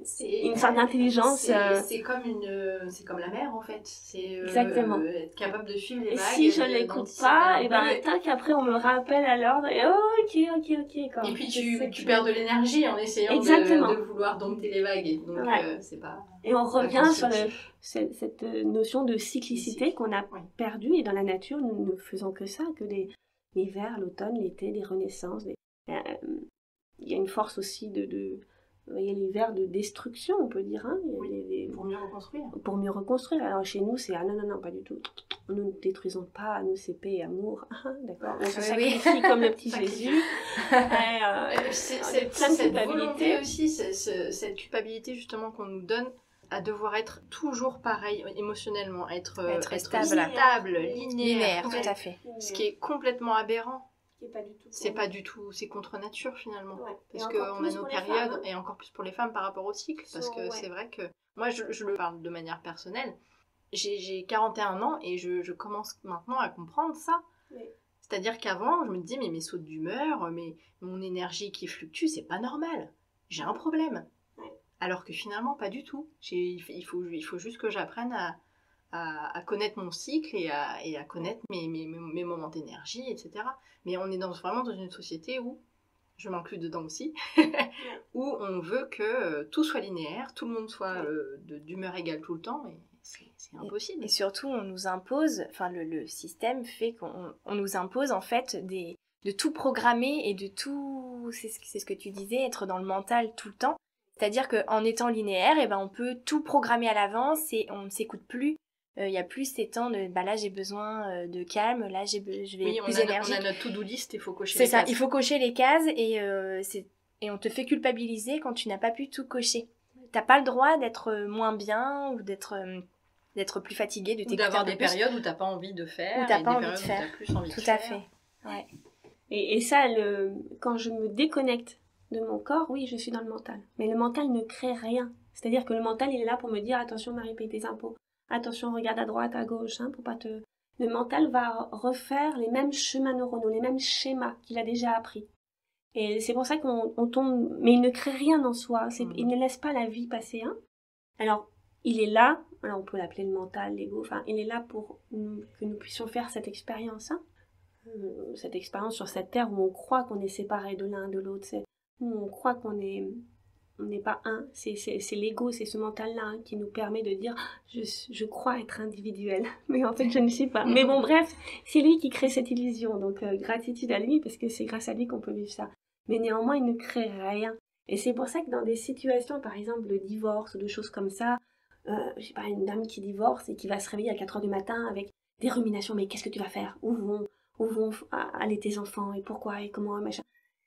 c'est une sorte d'intelligence. C'est comme la mer en fait. C'est exactement. Être capable de suivre les vagues. Et si je l'écoute pas, et ben tac, après on me rappelle à l'ordre et ok. Quoi. Et puis tu perds de l'énergie en essayant de vouloir dompter les vagues. Donc c'est pas. Et on revient sur cette notion de cyclicité qu'on a perdue, et dans la nature nous ne faisons que ça, que l'hiver, l'automne, l'été, les renaissances. Il y a une force aussi vous voyez, l'hiver de destruction, on peut dire. Hein. Pour mieux reconstruire. Pour mieux reconstruire. Alors chez nous, c'est non, pas du tout. Nous ne détruisons pas, nous c'est paix et amour. D'accord. On se sacrifie comme le petit Jésus. C'est plein de culpabilité aussi, cette culpabilité justement qu'on nous donne à devoir être toujours pareil émotionnellement, être stable, linéaire, tout à fait. Ce qui est complètement aberrant. C'est pas du tout, c'est contre nature finalement. Parce qu'on a nos périodes, et encore plus pour les femmes par rapport au cycle, parce que c'est vrai que, moi je le parle de manière personnelle, j'ai 41 ans et je commence maintenant à comprendre ça. C'est-à-dire qu'avant, je me disais, mais mes sautes d'humeur, mon énergie qui fluctue, c'est pas normal. J'ai un problème. Alors que finalement, pas du tout. Il faut juste que j'apprenne à connaître mon cycle et à connaître mes moments d'énergie, etc. Mais on est vraiment dans une société où, je m'inclus dedans aussi, où on veut que tout soit linéaire, tout le monde soit d'humeur égale tout le temps, et c'est impossible. Et surtout, on nous impose, enfin le système fait qu'on nous impose en fait de tout programmer et de tout, c'est ce que tu disais, être dans le mental tout le temps. C'est-à-dire qu'en étant linéaire, on peut tout programmer à l'avance et on ne s'écoute plus. Il y a plus ces temps de là j'ai besoin de calme, là je vais être plus énergique. On a notre to-do list, il faut cocher les cases. C'est ça, il faut cocher les cases et on te fait culpabiliser quand tu n'as pas pu tout cocher. T'as pas le droit d'être moins bien ou d'être plus fatigué, de t'écouter. Ou d'avoir des périodes où t'as pas envie de faire, ou t'as pas envie de faire. Où t'as plus envie tout de à faire. Fait. Ouais. Et ça, quand je me déconnecte de mon corps, oui, je suis dans le mental. Mais le mental ne crée rien. C'est-à-dire que le mental, il est là pour me dire attention Marie, paye tes impôts. Attention, regarde à droite, à gauche, pour pas te... Le mental va refaire les mêmes chemins neuronaux, les mêmes schémas qu'il a déjà appris. Et c'est pour ça qu'on tombe... Mais il ne crée rien en soi. Il ne laisse pas la vie passer. Alors, il est là, alors on peut l'appeler le mental, l'ego, il est là pour que nous puissions faire cette expérience. Cette expérience sur cette terre où on croit qu'on est séparés de l'un de l'autre. Où on croit qu'on n'est pas un, c'est l'ego, c'est ce mental-là qui nous permet de dire je crois être individuel, mais en fait je ne suis pas. Mais bon bref, c'est lui qui crée cette illusion, donc gratitude à lui parce que c'est grâce à lui qu'on peut vivre ça. Mais néanmoins il ne crée rien. Et c'est pour ça que dans des situations, par exemple le divorce ou des choses comme ça, je sais pas, une dame qui divorce et qui va se réveiller à 4h du matin avec des ruminations, mais qu'est-ce que tu vas faire? Où vont aller tes enfants et pourquoi et comment machin.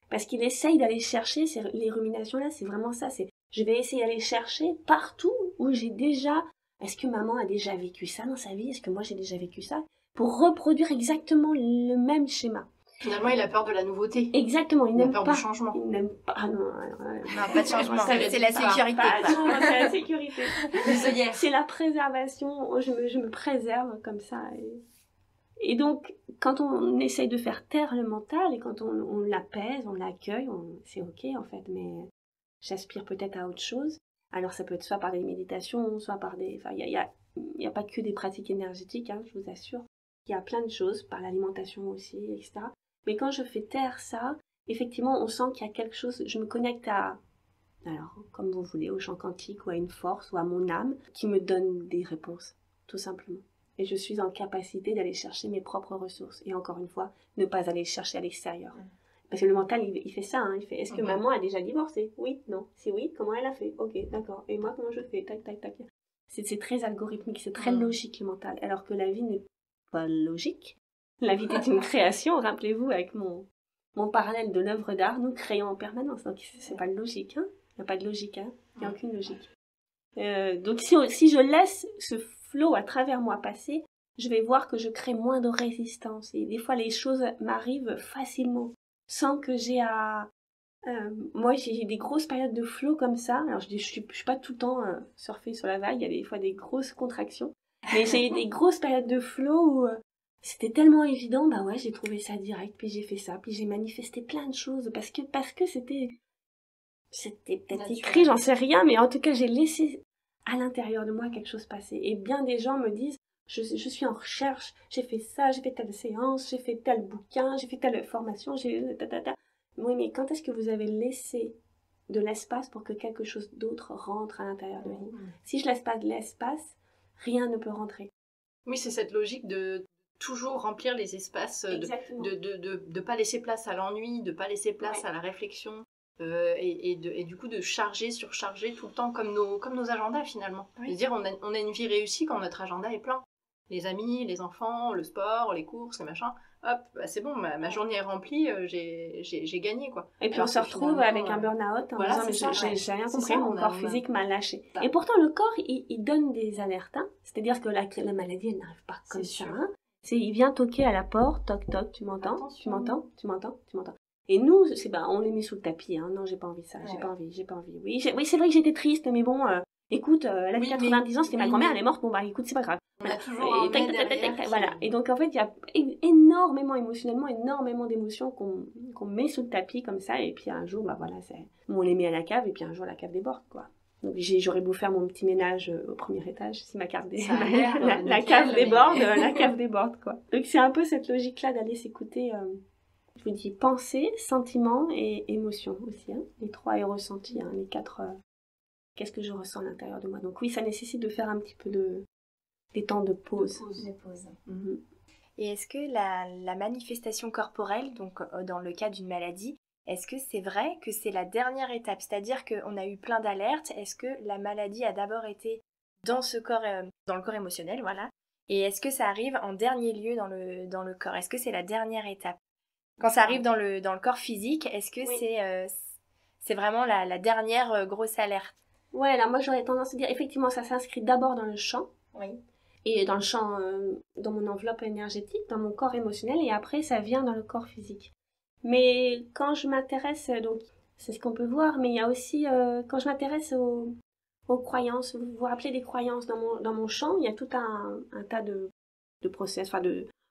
Parce qu'il essaye d'aller chercher, les ruminations-là, c'est vraiment ça. Je vais essayer d'aller chercher partout où j'ai déjà... Est-ce que maman a déjà vécu ça dans sa vie? Est-ce que moi j'ai déjà vécu ça? Pour reproduire exactement le même schéma. Finalement, il a peur de la nouveauté. Exactement, il n'aime pas... du changement. Il n'aime pas... Ah non, pas de changement, c'est la sécurité. Non, c'est la sécurité. Désolée. C'est la préservation, je me préserve comme ça. Et donc, quand on essaye de faire taire le mental et quand on l'apaise, on l'accueille, c'est ok en fait, mais j'aspire peut-être à autre chose. Alors ça peut être soit par des méditations, soit par des... Enfin, il y a pas que des pratiques énergétiques, je vous assure. Il y a plein de choses, par l'alimentation aussi, etc. Mais quand je fais taire ça, effectivement, on sent qu'il y a quelque chose... Je me connecte alors, comme vous voulez, au champ quantique ou à une force ou à mon âme qui me donne des réponses, tout simplement. Et je suis en capacité d'aller chercher mes propres ressources. Et encore une fois, ne pas aller chercher à l'extérieur. Parce que le mental, il fait ça. Il fait, est-ce que maman a déjà divorcé? Oui, non. Si oui, comment elle a fait? Ok, d'accord. Et moi, comment je fais? Tac, tac, tac. C'est très algorithmique, c'est très logique, le mental. Alors que la vie n'est pas logique. La vie est une création. Rappelez-vous, avec mon parallèle de l'œuvre d'art, nous créons en permanence. Donc, c'est pas logique. Il n'y a pas de logique. Il n'y a aucune logique. Donc, si je laisse ce flow à travers moi passer, je vais voir que je crée moins de résistance. Et des fois, les choses m'arrivent facilement, sans que j'ai à... moi, j'ai des grosses périodes de flow comme ça. Alors, je suis pas tout le temps surfer sur la vague. Il y a des fois des grosses contractions. Mais j'ai des grosses périodes de flow où c'était tellement évident. Bah ouais, j'ai trouvé ça direct, puis j'ai fait ça, puis j'ai manifesté plein de choses. Parce que c'était... c'était peut-être Naturel. écrit, j'en sais rien, mais en tout cas, j'ai laissé à l'intérieur de moi quelque chose passer. Et bien des gens me disent, je suis en recherche, j'ai fait ça, j'ai fait telle séance, j'ai fait tel bouquin, j'ai fait telle formation, j'ai ta. Oui, mais quand est-ce que vous avez laissé de l'espace pour que quelque chose d'autre rentre à l'intérieur de vous? Si je laisse pas de l'espace, rien ne peut rentrer. Oui, c'est cette logique de toujours remplir les espaces, Exactement. de pas laisser place à l'ennui, de pas laisser place à la réflexion, et du coup de charger, surcharger tout le temps comme nos agendas finalement. Oui. De dire on a une vie réussie quand notre agenda est plein. Les amis, les enfants, le sport, les courses, les machins, hop, bah c'est bon, ma journée est remplie, j'ai gagné quoi. Et puis Alors on se que retrouve finalement, avec un burn-out en voilà, disant mais c'est ça, j'ai rien c'est compris, ça, mon on a- corps on a- physique m'a lâché. Ça. Et pourtant le corps il donne des alertes, hein. C'est-à-dire que la maladie elle n'arrive pas comme C'est ça. sûr. Hein. Il vient toquer à la porte, toc toc, tu m'entends, Attention. tu m'entends, tu m'entends, tu m'entends. Et nous, on les met sous le tapis, hein. Non, j'ai pas envie de ça, j'ai Ouais. pas envie. Oui, c'est vrai que j'étais triste, mais bon, écoute, elle a Oui, 90 ans, c'était ma oui, grand-mère, mais- elle est morte, bon bah écoute, c'est pas grave. On a Voilà. toujours Et un mais derrière qui- voilà. Et donc en fait, il y a énormément émotionnellement, énormément d'émotions qu'on met sous le tapis comme ça, et puis un jour, bah voilà, on les met à la cave, et puis un jour la cave déborde, quoi. Donc j'aurais beau faire mon petit ménage au premier étage, si ma cave Ça a l'air, la nickel, cave mais- déborde, la cave déborde, quoi. Donc c'est un peu cette logique-là d'aller s'écouter, je vous dis, pensée, sentiment et émotion aussi, hein. Les trois et ressenti, hein, les quatre, qu'est-ce que je ressens à l'intérieur de moi. Donc oui, ça nécessite de faire un petit peu des temps de pause. De pause. Mhm. Et est-ce que la manifestation corporelle, donc dans le cas d'une maladie, est-ce que c'est vrai que c'est la dernière étape? C'est-à-dire qu'on a eu plein d'alertes. Est-ce que la maladie a d'abord été dans ce corps, dans le corps émotionnel, voilà. Et est-ce que ça arrive en dernier lieu dans le corps? Est-ce que c'est la dernière étape? Quand ça arrive dans le corps physique, est-ce que Oui. c'est vraiment la dernière grosse alerte? Ouais, alors moi j'aurais tendance à dire, effectivement, ça s'inscrit d'abord dans le champ, Oui. et dans le champ, dans mon enveloppe énergétique, dans mon corps émotionnel, et après ça vient dans le corps physique. Mais quand je m'intéresse, donc c'est ce qu'on peut voir, mais il y a aussi, quand je m'intéresse aux croyances, vous vous rappelez des croyances dans mon champ, il y a tout un tas de process, enfin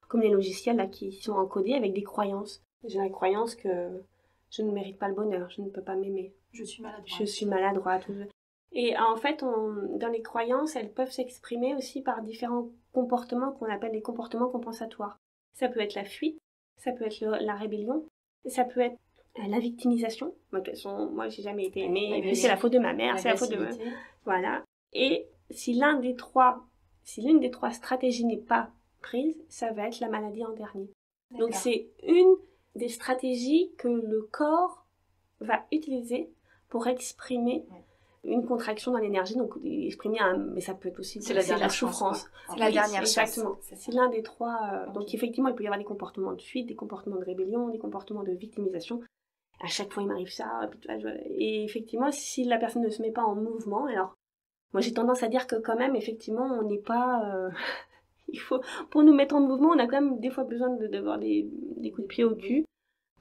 comme les logiciels là qui sont encodés avec des croyances. J'ai la croyance que je ne mérite pas le bonheur, je ne peux pas m'aimer, Je suis maladroite. je suis maladroite. Et en fait, dans les croyances, elles peuvent s'exprimer aussi par différents comportements qu'on appelle des comportements compensatoires. Ça peut être la fuite, ça peut être la rébellion, ça peut être la victimisation. Moi, de toute façon, moi, j'ai jamais été aimée, et puis c'est la faute de ma mère, c'est la faute de ma... Voilà. Et si l'une des trois stratégies n'est pas prise, ça va être la maladie en dernier. Donc c'est une des stratégies que le corps va utiliser pour exprimer une contraction dans l'énergie, donc exprimer mais ça peut être aussi C'est la souffrance. C'est la dernière chance. Exactement. C'est l'un des trois. Donc effectivement, il peut y avoir des comportements de fuite, des comportements de rébellion, des comportements de victimisation. À chaque fois, il m'arrive ça. Et effectivement, si la personne ne se met pas en mouvement, alors moi j'ai tendance à dire que quand même, effectivement, on n'est pas... il faut, pour nous mettre en mouvement, on a quand même des fois besoin d'avoir des coups de pied au cul.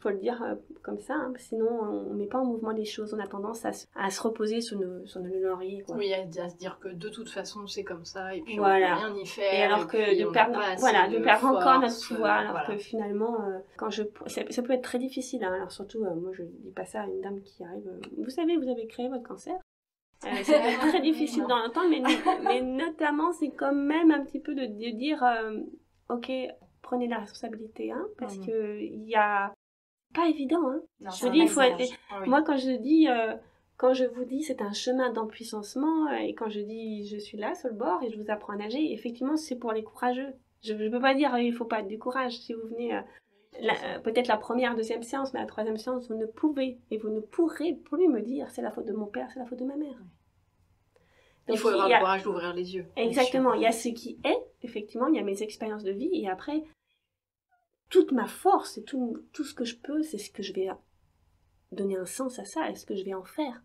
Faut le dire comme ça, hein, sinon on met pas en mouvement les choses, on a tendance à se reposer sur nos lauriers, quoi. Oui, à se dire que de toute façon c'est comme ça et puis voilà. on peut rien y faire. Et alors que de perdre encore notre pouvoir, alors que finalement, ça peut être très difficile, hein. Alors surtout, moi je dis pas ça à une dame qui arrive, vous savez, vous avez créé votre cancer. C'est très difficile d'en entendre, mais notamment c'est quand même un petit peu de dire, ok, prenez la responsabilité, hein, parce que il y a pas évident, hein. Non, je dis, il faut être... Oui. Moi, quand je vous dis c'est un chemin d'empuissancement, et quand je dis je suis là sur le bord et je vous apprends à nager, effectivement c'est pour les courageux. Je peux pas dire il faut pas du courage. Si vous venez peut-être la première, deuxième séance, mais la troisième séance, vous ne pouvez et vous ne pourrez plus me dire c'est la faute de mon père, c'est la faute de ma mère. Donc, il faut avoir le courage d'ouvrir les yeux. Exactement, il y a ce qui est, effectivement, il y a mes expériences de vie, et après, toute ma force et tout ce que je peux, c'est ce que je vais donner un sens à ça, et ce que je vais en faire.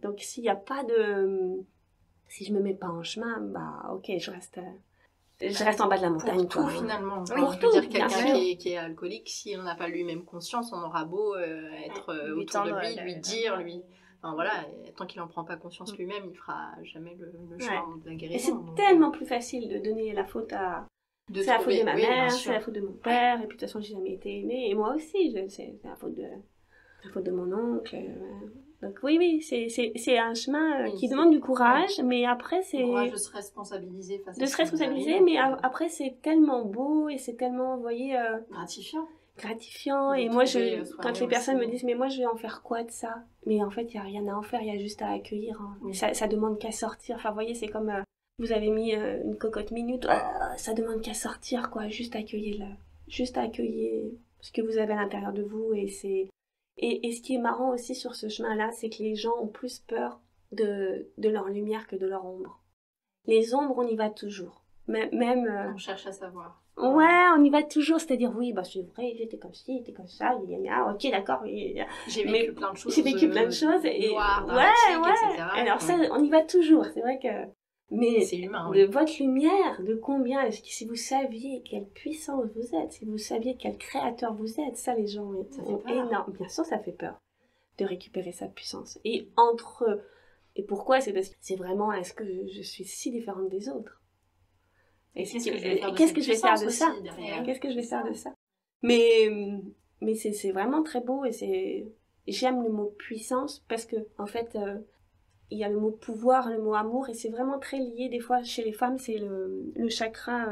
Donc s'il n'y a pas de... Si je me mets pas en chemin, bah ok, je reste en bas de la montagne. Pour tout, finalement. Oui, je veux dire, quelqu'un bien qui est alcoolique, si on n'a pas lui-même conscience, on aura beau être autour de lui, lui dire, lui... Enfin, voilà, tant qu'il n'en prend pas conscience lui-même, il fera jamais le chemin de la guérison. Et c'est tellement plus facile de donner la faute à... C'est la faute de ma mère, c'est la faute de mon père, et puis de toute façon j'ai jamais été aimée, et moi aussi, c'est la faute de mon oncle. Donc oui, c'est un chemin Oui, qui c'est- demande du courage, mais après c'est... Courage de se responsabiliser face à De ce se qui nous responsabiliser, arrive, mais et puis, après c'est tellement beau et c'est tellement, vous voyez, gratifiant. gratifiant. De Et moi, trouver quand les soi-même personnes me aussi. disent, mais moi je vais en faire quoi de ça? Mais en fait, il n'y a rien à en faire, il y a juste à accueillir. Hein. Oui. Ça demande qu'à sortir. Enfin, vous voyez, c'est comme vous avez mis une cocotte minute, ça demande qu'à sortir, quoi. Juste accueillir, juste accueillir ce que vous avez à l'intérieur de vous. Et ce qui est marrant aussi sur ce chemin-là, c'est que les gens ont plus peur de leur lumière que de leur ombre. Les ombres, on y va toujours. Même On cherche à savoir. ouais, on y va toujours, c'est-à-dire oui, bah c'est vrai, j'étais comme ci, j'étais comme ça, ok, d'accord, J'ai mais vécu plein de choses. j'ai vécu plein de choses et noires, ouais, dramatiques, ouais. etc. Alors ça, on y va toujours, c'est vrai que mais C'est humain, de oui. votre lumière, de combien est-ce que si vous saviez quelle puissance vous êtes, si vous saviez quel créateur vous êtes, ça les gens Ça fait ont peur. énorme. Bien sûr, ça fait peur de récupérer sa puissance. Et pourquoi? C'est parce que c'est vraiment est-ce que je suis si différente des autres? Et Qu'est-ce que je vais faire de qu'est-ce cette que je vais faire de puissance ça? aussi, derrière? Qu'est-ce que je vais C'est faire ça. de ça? Mais c'est vraiment très beau et j'aime le mot puissance parce que en fait il y a le mot pouvoir, le mot amour et c'est vraiment très lié. Des fois chez les femmes c'est le chakra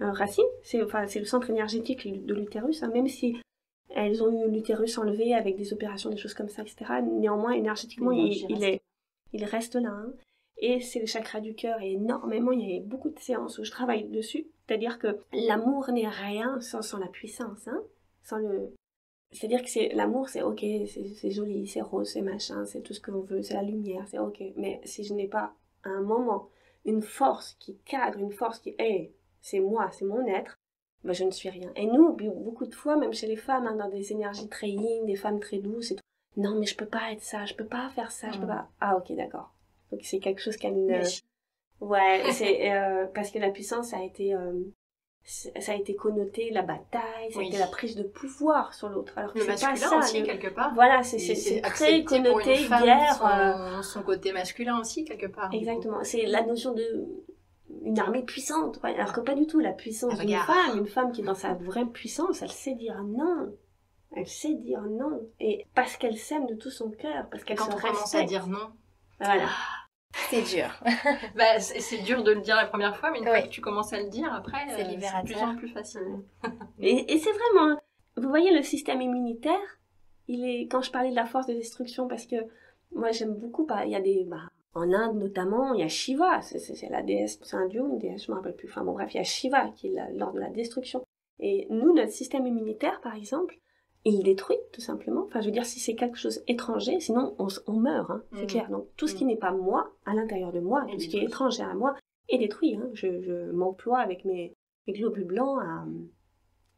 racine, c'est le centre énergétique de l'utérus, hein, même si elles ont eu l'utérus enlevé avec des opérations, des choses comme ça, etc. Néanmoins énergétiquement il reste là. Hein. Et c'est le chakra du cœur et énormément, il y a beaucoup de séances où je travaille dessus. C'est-à-dire que l'amour n'est rien sans la puissance, hein, c'est-à-dire que l'amour, c'est ok, c'est joli, c'est rose, c'est machin, c'est tout ce que l'on veut, c'est la lumière, c'est ok. Mais si je n'ai pas à un moment une force qui cadre, une force qui est, c'est moi, c'est mon être, ben je ne suis rien. Et nous, beaucoup de fois, même chez les femmes, hein, dans des énergies très yin, des femmes très douces, et tout, non mais je peux pas être ça, je peux pas faire ça, je peux pas. Ah ok, d'accord. Donc c'est quelque chose qu'elle ne... Ouais, c'est parce que la puissance ça a été connoté la bataille, ça a Oui. été la prise de pouvoir sur l'autre. Alors que Le c'est pas masculin ça. aussi, quelque part. Voilà, Et c'est très accepter pour connoté une femme guerre. son côté masculin aussi, quelque part. Exactement. C'est la notion de une armée puissante. Ouais. Alors que pas du tout. La puissance d'une Regarde. femme, une femme qui est dans sa vraie puissance, elle sait dire non. Elle sait dire non. Et parce qu'elle s'aime de tout son cœur, parce qu'elle Quand se on commence respecte. à dire non, Voilà. C'est dur. bah, c'est dur de le dire la première fois, mais une fois Oui. que tu commences à le dire, après, C'est c'est libérateur. de plus en plus facile. Et c'est vraiment... Vous voyez, le système immunitaire, quand je parlais de la force de destruction, parce que moi j'aime beaucoup, il y a en Inde notamment, il y a Shiva, c'est la déesse, c'est un dieu, une déesse, je me rappelle plus, enfin bon bref, il y a Shiva qui est l'ordre de la destruction. Et nous, notre système immunitaire, par exemple, il détruit tout simplement. Enfin, je veux dire, si c'est quelque chose étranger, sinon on meurt, hein, c'est clair. Donc tout ce qui n'est pas moi, à l'intérieur de moi, tout ce qui est étranger à moi, est détruit. Hein. Je m'emploie avec mes globules blancs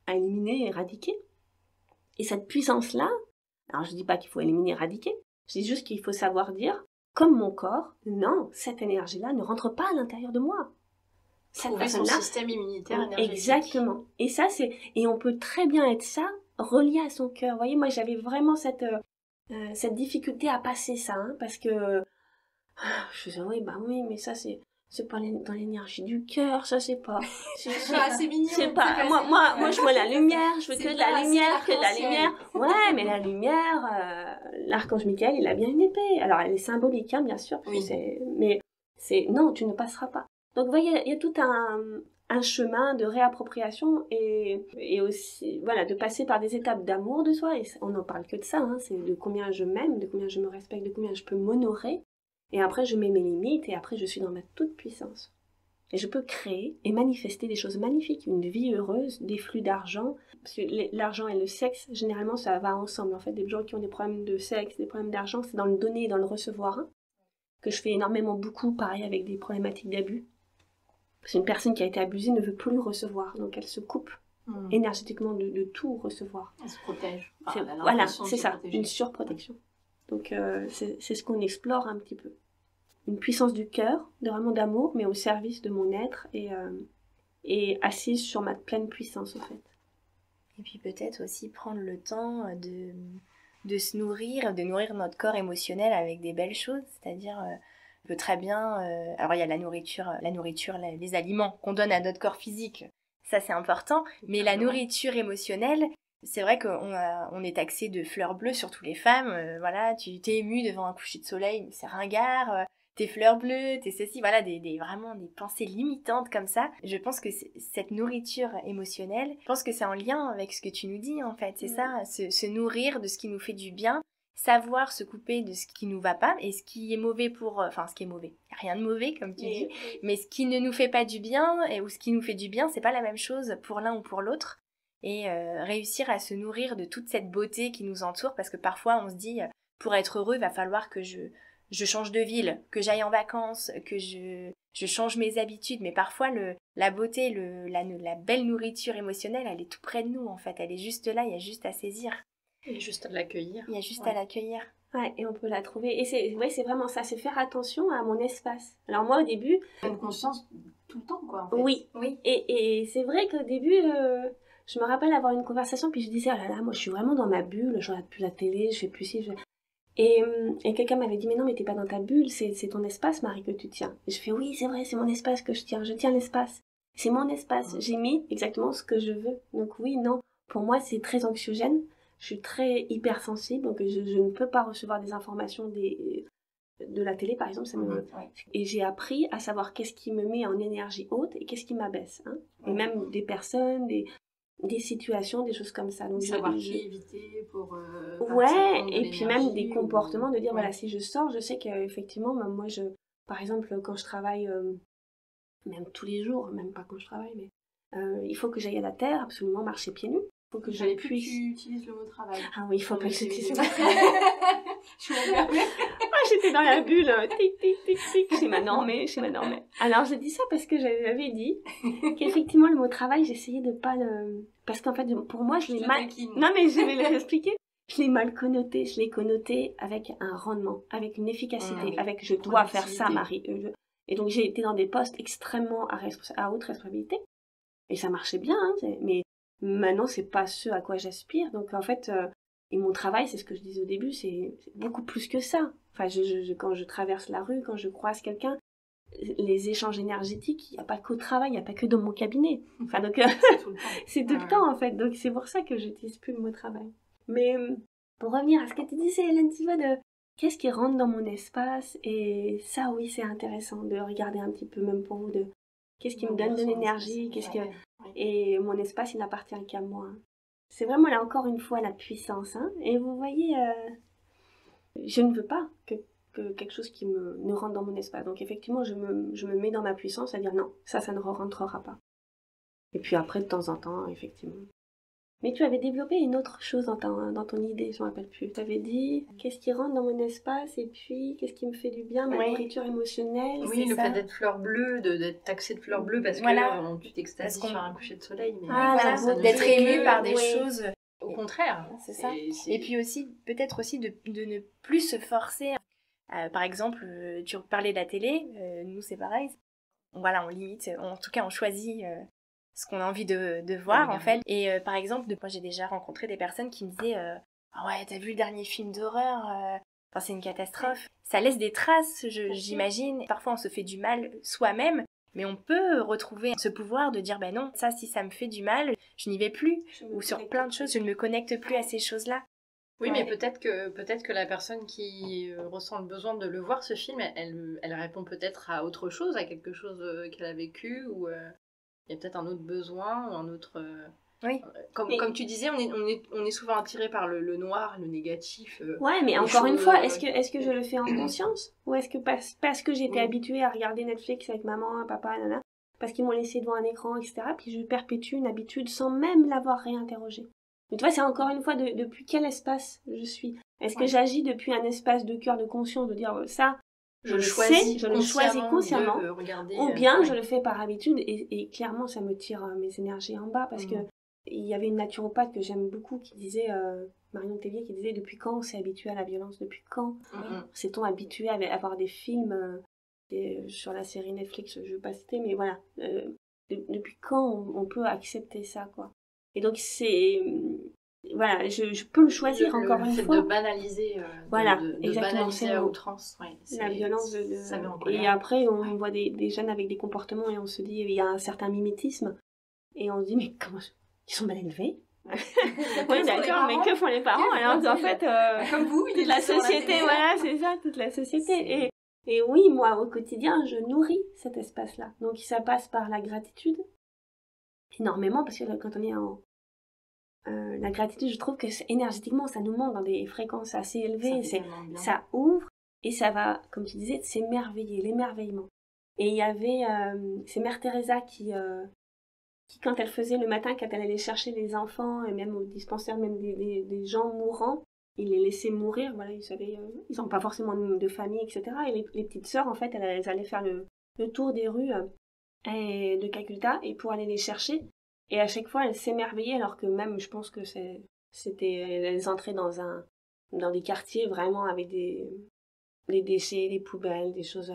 à éliminer, éradiquer. Et cette puissance-là, alors je dis pas qu'il faut éliminer, éradiquer, je dis juste qu'il faut savoir dire, comme mon corps, non, cette énergie-là ne rentre pas à l'intérieur de moi. Cette Trouver son personne-là, système immunitaire énergétique. exactement. Et ça, et on peut très bien être ça, relié à son cœur. Vous voyez, moi j'avais vraiment cette difficulté à passer ça, hein, parce que je disais, oui, mais ça c'est pas dans l'énergie du cœur, ça c'est pas. C'est mignon. C'est pas. Moi je veux la lumière, je veux que de la lumière, que de la lumière. Ouais, mais la lumière, l'archange Michael, il a bien une épée. Alors elle est symbolique, hein, bien sûr. Oui. Mais non, tu ne passeras pas. Donc vous voyez, il y a tout un chemin de réappropriation et aussi, voilà, de passer par des étapes d'amour de soi. Et on n'en parle que de ça, hein, c'est de combien je m'aime, de combien je me respecte, de combien je peux m'honorer. Et après, je mets mes limites et après, je suis dans ma toute puissance. Et je peux créer et manifester des choses magnifiques, une vie heureuse, des flux d'argent. Parce que l'argent et le sexe, généralement, ça va ensemble. En fait, des gens qui ont des problèmes de sexe, des problèmes d'argent, c'est dans le donner et dans le recevoir. Hein, que je fais énormément beaucoup, pareil, avec des problématiques d'abus. Parce qu'une personne qui a été abusée ne veut plus recevoir. Donc, elle se coupe énergétiquement de tout recevoir. Elle se protège. Voilà, c'est ça, une surprotection. Donc, c'est ce qu'on explore un petit peu. Une puissance du cœur, vraiment d'amour, mais au service de mon être et assise sur ma pleine puissance, en fait. Et puis peut-être aussi prendre le temps de se nourrir, de nourrir notre corps émotionnel avec des belles choses, c'est-à-dire on peut très bien... alors il y a la nourriture, les aliments qu'on donne à notre corps physique, ça c'est important, mais la nourriture émotionnelle, C'est vrai qu'on est taxé de fleurs bleues, surtout les femmes. Voilà, tu t'es émue devant un coucher de soleil, mais c'est ringard. Tes fleurs bleues, tes ceci, voilà, vraiment des pensées limitantes comme ça. Je pense que cette nourriture émotionnelle, je pense que c'est en lien avec ce que tu nous dis en fait. C'est ça, se nourrir de ce qui nous fait du bien, savoir se couper de ce qui nous va pas et ce qui est mauvais enfin ce qui est mauvais. Rien de mauvais comme tu dis, mais ce qui ne nous fait pas du bien ou ce qui nous fait du bien, c'est pas la même chose pour l'un ou pour l'autre. Et réussir à se nourrir de toute cette beauté qui nous entoure, parce que parfois on se dit pour être heureux il va falloir que je change de ville, que j'aille en vacances, que je change mes habitudes, mais parfois la beauté, la belle nourriture émotionnelle, elle est tout près de nous en fait, elle est juste là, il y a juste à saisir. Il y a juste à l'accueillir. Il y a juste à l'accueillir. Ouais, et on peut la trouver. Et c'est vraiment ça, c'est faire attention à mon espace. Alors moi au début... Une conscience tout le temps quoi en fait. Oui. Et c'est vrai qu'au début... Je me rappelle avoir une conversation, puis je disais, oh là là, moi je suis vraiment dans ma bulle, je regarde plus la télé, je fais plus ci, Et quelqu'un m'avait dit, mais non, mais t'es pas dans ta bulle, c'est ton espace, Marie, que tu tiens. Et je fais, oui, c'est vrai, c'est mon espace que je tiens l'espace. C'est mon espace, j'ai mis exactement ce que je veux. Donc oui, non, pour moi c'est très anxiogène, je suis très hypersensible, donc je ne peux pas recevoir des informations de la télé par exemple, et j'ai appris à savoir qu'est-ce qui me met en énergie haute et qu'est-ce qui m'abaisse. Hein. Et même des personnes, des situations, des choses comme ça. Donc savoir qui éviter pour... ouais, et puis même des comportements, de dire, voilà, si je sors, je sais qu'effectivement, moi, par exemple, quand je travaille, même tous les jours, même pas quand je travaille, mais il faut que j'aille à la terre, absolument marcher pieds nus. Il faut que je puisse... Tu utilises le mot travail. Ah oui, il faut pas que j'utilise le mot travail. J'étais dans la bulle, tic, tic, tic, tic, chez ma normée. Alors, je dis ça parce que j'avais dit qu'effectivement, le mot travail, j'essayais de pas le... Parce qu'en fait, pour moi, je l'ai mal... Non, mais je vais l'expliquer. Je l'ai mal connoté. Je l'ai connoté avec un rendement, avec une efficacité, avec je dois faire ça, Marie. Et donc, j'ai été dans des postes extrêmement à haute responsabilité. Et ça marchait bien, hein, mais maintenant, c'est pas ce à quoi j'aspire. Donc, en fait... Et mon travail, c'est ce que je disais au début, c'est beaucoup plus que ça. Enfin, quand je traverse la rue, quand je croise quelqu'un, les échanges énergétiques, il n'y a pas qu'au travail, il n'y a pas que dans mon cabinet. Enfin, donc, c'est tout le temps, en fait. Donc, c'est pour ça que je n'utilise plus le mot travail. Mais pour revenir à ce que tu disais, Hélène, tu vois, de qu'est-ce qui rentre dans mon espace, et ça, oui, c'est intéressant de regarder un petit peu, même pour vous, de qu'est-ce qui me donne de l'énergie, et mon espace, il n'appartient qu'à moi. C'est vraiment là encore une fois la puissance. Hein. Et vous voyez, je ne veux pas que quelque chose qui ne rentre dans mon espace. Donc effectivement, je me mets dans ma puissance à dire non, ça ne rentrera pas. Et puis après, de temps en temps, effectivement. Mais tu avais développé une autre chose dans ton idée, je ne me rappelle plus. Tu avais dit, qu'est-ce qui rentre dans mon espace et puis qu'est-ce qui me fait du bien, ma nourriture émotionnelle. Oui, le fait d'être fleur bleue, d'être taxée de fleur bleue parce que tu t'extasies sur un coucher de soleil. Mais d'être ému par des choses. Au contraire. C'est ça. Et puis aussi, peut-être aussi de ne plus se forcer. Par exemple, tu parlais de la télé, nous c'est pareil. Voilà, on limite, en tout cas on choisit... ce qu'on a envie de voir en fait. Et par exemple, moi j'ai déjà rencontré des personnes qui me disaient ah ouais, t'as vu le dernier film d'horreur, enfin c'est une catastrophe. Ça laisse des traces, j'imagine. Parfois on se fait du mal soi-même, mais on peut retrouver ce pouvoir de dire bah non, ça si ça me fait du mal, je n'y vais plus. Ou sur plein de choses, je ne me connecte plus à ces choses-là. Oui, mais peut-être que la personne qui ressent le besoin de le voir, ce film, elle répond peut-être à autre chose, à quelque chose qu'elle a vécu, ou... il y a peut-être un autre besoin ou un autre... Oui. Comme tu disais, on est souvent attiré par le noir, le négatif. Ouais, mais encore une fois, est-ce que je le fais en conscience? Ou est-ce que parce que j'étais habituée à regarder Netflix avec maman, papa, nana, parce qu'ils m'ont laissé devant un écran, etc., puis je perpétue une habitude sans même l'avoir réinterrogée. Mais tu vois, c'est encore une fois depuis quel espace je suis. Est-ce que j'agis depuis un espace de cœur, de conscience, de dire ça... Je le choisis consciemment, ou bien je le fais par habitude, et clairement ça me tire mes énergies en bas, parce que il y avait une naturopathe que j'aime beaucoup qui disait, Marion Tellier, qui disait depuis quand on s'est habitué à la violence, depuis quand s'est-on habitué à avoir des films sur la série Netflix, je ne veux pas citer, mais voilà, depuis quand on peut accepter ça, quoi. Et donc c'est... Voilà, je peux le choisir encore une fois. De banaliser, de banaliser à outrance. Ouais, la violence ça met en colère. Et après, on voit des jeunes avec des comportements et on se dit, il y a un certain mimétisme. Et on se dit, mais comment ils sont mal élevés? Oui, d'accord, mais que font les parents? Alors, en fait, comme vous, toute la société, voilà, c'est ça, toute la société. Et oui, moi, au quotidien, je nourris cet espace-là. Donc, ça passe par la gratitude, énormément, parce que quand on est en... la gratitude, je trouve que énergétiquement, ça nous monte dans des fréquences assez élevées. Ça ouvre, et ça va, comme tu disais, s'émerveiller, l'émerveillement. Et il y avait, c'est Mère Teresa qui, quand elle faisait le matin, quand elle allait chercher les enfants, et même au dispensaire, même des gens mourants, il les laissait mourir, voilà, ils n'ont pas forcément de famille, etc. Et les petites sœurs, en fait, elles allaient faire le tour des rues de Calcutta, et pour aller les chercher. Et à chaque fois, elles s'émerveillaient, alors que même, je pense que elles entraient dans des quartiers vraiment avec des déchets, des poubelles, des choses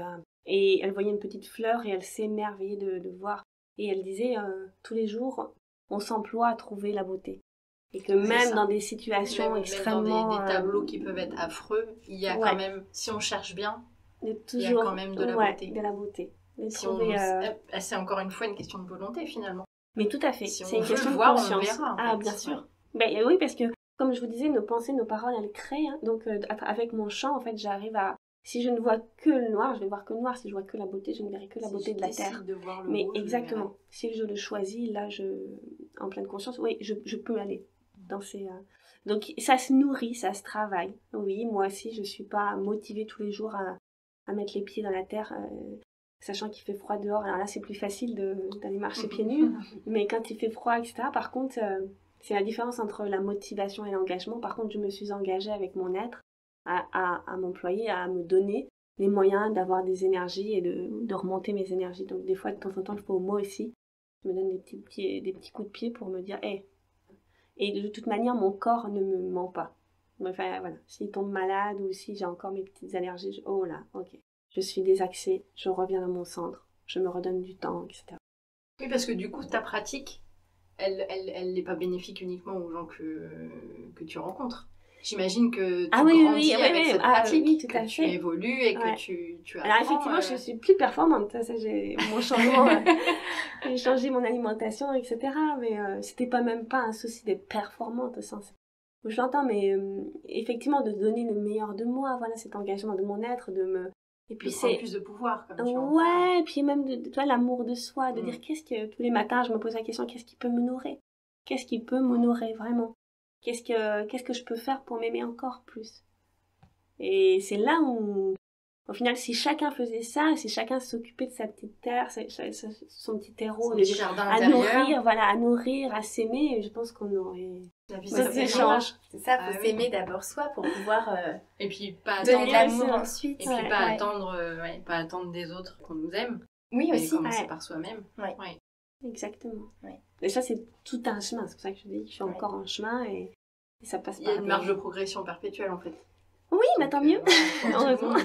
et elle voyait une petite fleur et elle s'émerveillait de voir. Et elle disait, tous les jours, on s'emploie à trouver la beauté. Et que même dans des situations extrêmement... Même dans des tableaux qui peuvent être affreux, il y a quand même, si on cherche bien, il y a quand même de la beauté. De la beauté. C'est encore une fois une question de volonté, finalement. Mais tout à fait. Si c'est une question de voir, conscience. On verra, ah, bien sûr. Ben, oui, parce que, comme je vous disais, nos pensées, nos paroles, elles créent. Hein. Donc, avec mon chant, en fait, j'arrive à... Si je ne vois que le noir, je vais voir que le noir. Si je vois que la beauté, je ne verrai que la beauté de la terre. De voir le Mais beau, exactement. Si je le choisis, là, en pleine conscience, oui, je peux aller dans ces... Donc, ça se nourrit, ça se travaille. Oui, moi aussi, je ne suis pas motivée tous les jours à mettre les pieds dans la terre, sachant qu'il fait froid dehors. Alors là, c'est plus facile d'aller marcher pieds nus. Mais quand il fait froid, etc., par contre, c'est la différence entre la motivation et l'engagement. Par contre, je me suis engagée avec mon être à m'employer, à me donner les moyens d'avoir des énergies et de remonter mes énergies. Donc des fois, de temps en temps, je faut moi aussi, je me donne des petits coups de pied pour me dire, hey. Et de toute manière, mon corps ne me ment pas. Enfin, voilà, s'il tombe malade ou si j'ai encore mes petites allergies, oh là, ok, je suis désaxée, je reviens dans mon centre, je me redonne du temps, etc. Oui, parce que du coup, ta pratique, elle n'est pas bénéfique uniquement aux gens que tu rencontres. J'imagine que tu grandis avec cette pratique, que tu évolues et que tu apprends. Alors effectivement, je suis plus performante. Ça j'ai mon changement, j'ai changé mon alimentation, etc. Mais c'était même pas un souci d'être performante au sens où je l'entends, mais effectivement de donner le meilleur de moi. Voilà, cet engagement de mon être, et puis c'est plus de pouvoir, comme tu ouais, et puis même toi l'amour de soi, de dire qu'est-ce que tous les matins je me pose la question, qu'est-ce qui peut me nourrir, qu'est-ce qui peut me nourrir vraiment. Qu'est-ce que je peux faire pour m'aimer encore plus? Et c'est là où, au final, si chacun faisait ça, si chacun s'occupait de sa petite terre, son petit terreau, à nourrir, voilà, à nourrir, à s'aimer, je pense qu'on aurait des échanges. C'est ça, faut s'aimer d'abord soi pour pouvoir et puis pas donner de l'amour ensuite. Et puis pas attendre des autres qu'on nous aime. Oui, mais aussi. Commencer par soi-même. Ouais. Exactement. Ouais. Et ça, c'est tout un chemin. C'est pour ça que je dis que je suis encore en chemin et ça passe par... Il y a une marge de progression perpétuelle, en fait. Oui, bah tant mieux. Heureusement.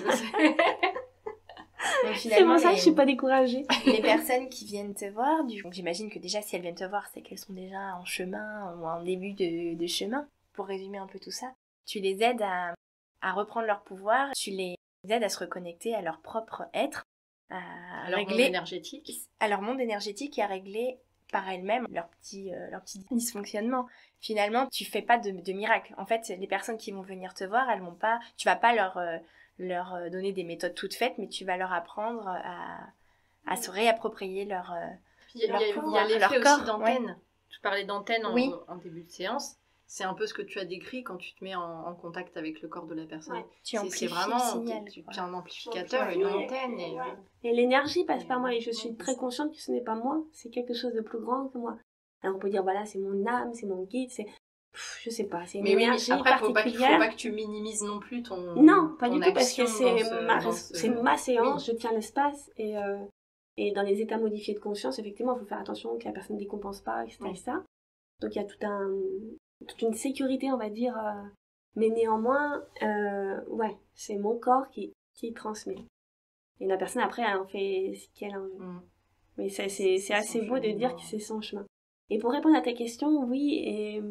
C'est pour ça que je suis pas découragée. Les personnes qui viennent te voir, donc j'imagine que déjà, si elles viennent te voir, c'est qu'elles sont déjà en chemin ou en début de chemin. Pour résumer un peu tout ça, tu les aides à reprendre leur pouvoir, tu les aides à se reconnecter à leur propre être, à leur monde énergétique. À leur monde énergétique et à régler par elles-mêmes leur petit dysfonctionnement. Finalement, tu fais pas de miracle. En fait, les personnes qui vont venir te voir, tu vas pas leur donner des méthodes toutes faites, mais tu vas leur apprendre à se réapproprier leur pouvoir, il y a l'effet aussi d'antenne. Ouais. Tu parlais d'antenne en début de séance. C'est un peu ce que tu as décrit quand tu te mets en contact avec le corps de la personne. Ouais, c'est vraiment tu es un amplificateur, une antenne. Et l'énergie passe par moi et je suis très consciente que ce n'est pas moi, c'est quelque chose de plus grand que moi. Alors on peut dire, voilà, c'est mon âme, c'est mon guide, c'est... je sais pas, c'est une énergie après, particulière. Faut pas que tu minimises non plus ton Non, pas ton du tout, parce que c'est ma séance, je tiens l'espace et dans les états modifiés de conscience, effectivement, il faut faire attention que la personne ne décompense pas, etc. Donc il y a toute une sécurité, on va dire, mais néanmoins, c'est mon corps qui transmet. Et la personne, après, elle en fait ce qu'elle a envie. Mais c'est assez beau de dire que c'est son chemin. Et pour répondre à ta question, oui, et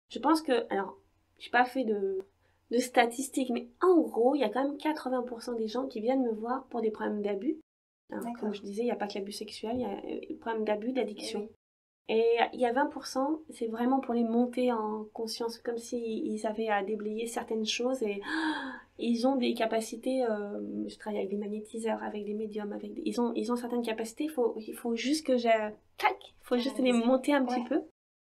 je pense que, alors, j'ai pas fait de statistiques, mais en gros, il y a quand même 80% des gens qui viennent me voir pour des problèmes d'abus. Alors, comme je disais, il n'y a pas que l'abus sexuel, il y a le problème d'abus, d'addiction. Et il y a 20%, c'est vraiment pour les monter en conscience, comme s'ils avaient à déblayer certaines choses et ils ont des capacités, je travaille avec des magnétiseurs, avec des médiums, ils ont certaines capacités, il faut juste que il faut juste les monter un petit peu,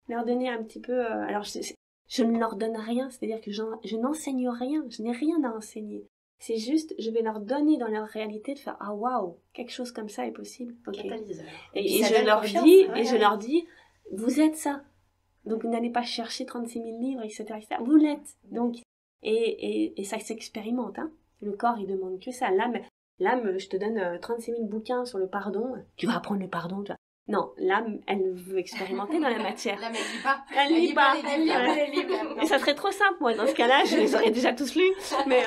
leur donner un petit peu, alors je ne leur donne rien, c'est-à-dire que je n'enseigne rien, je n'ai rien à enseigner. C'est juste, je vais leur donner dans leur réalité de faire, ah waouh, quelque chose comme ça est possible. Okay. Et je leur dis, vous êtes ça. Donc vous n'allez pas chercher 36 000 livres, etc. etc. Vous l'êtes. Donc, et ça s'expérimente. Hein. Le corps, il demande que ça. L'âme, je te donne 36 000 bouquins sur le pardon. Tu vas apprendre le pardon. Tu vas... Non, l'âme, elle veut expérimenter dans la matière. L'âme, elle lit pas. Elle lit pas les livres. Et ça serait trop simple, moi, dans ce cas-là, je les aurais déjà tous lus. Mais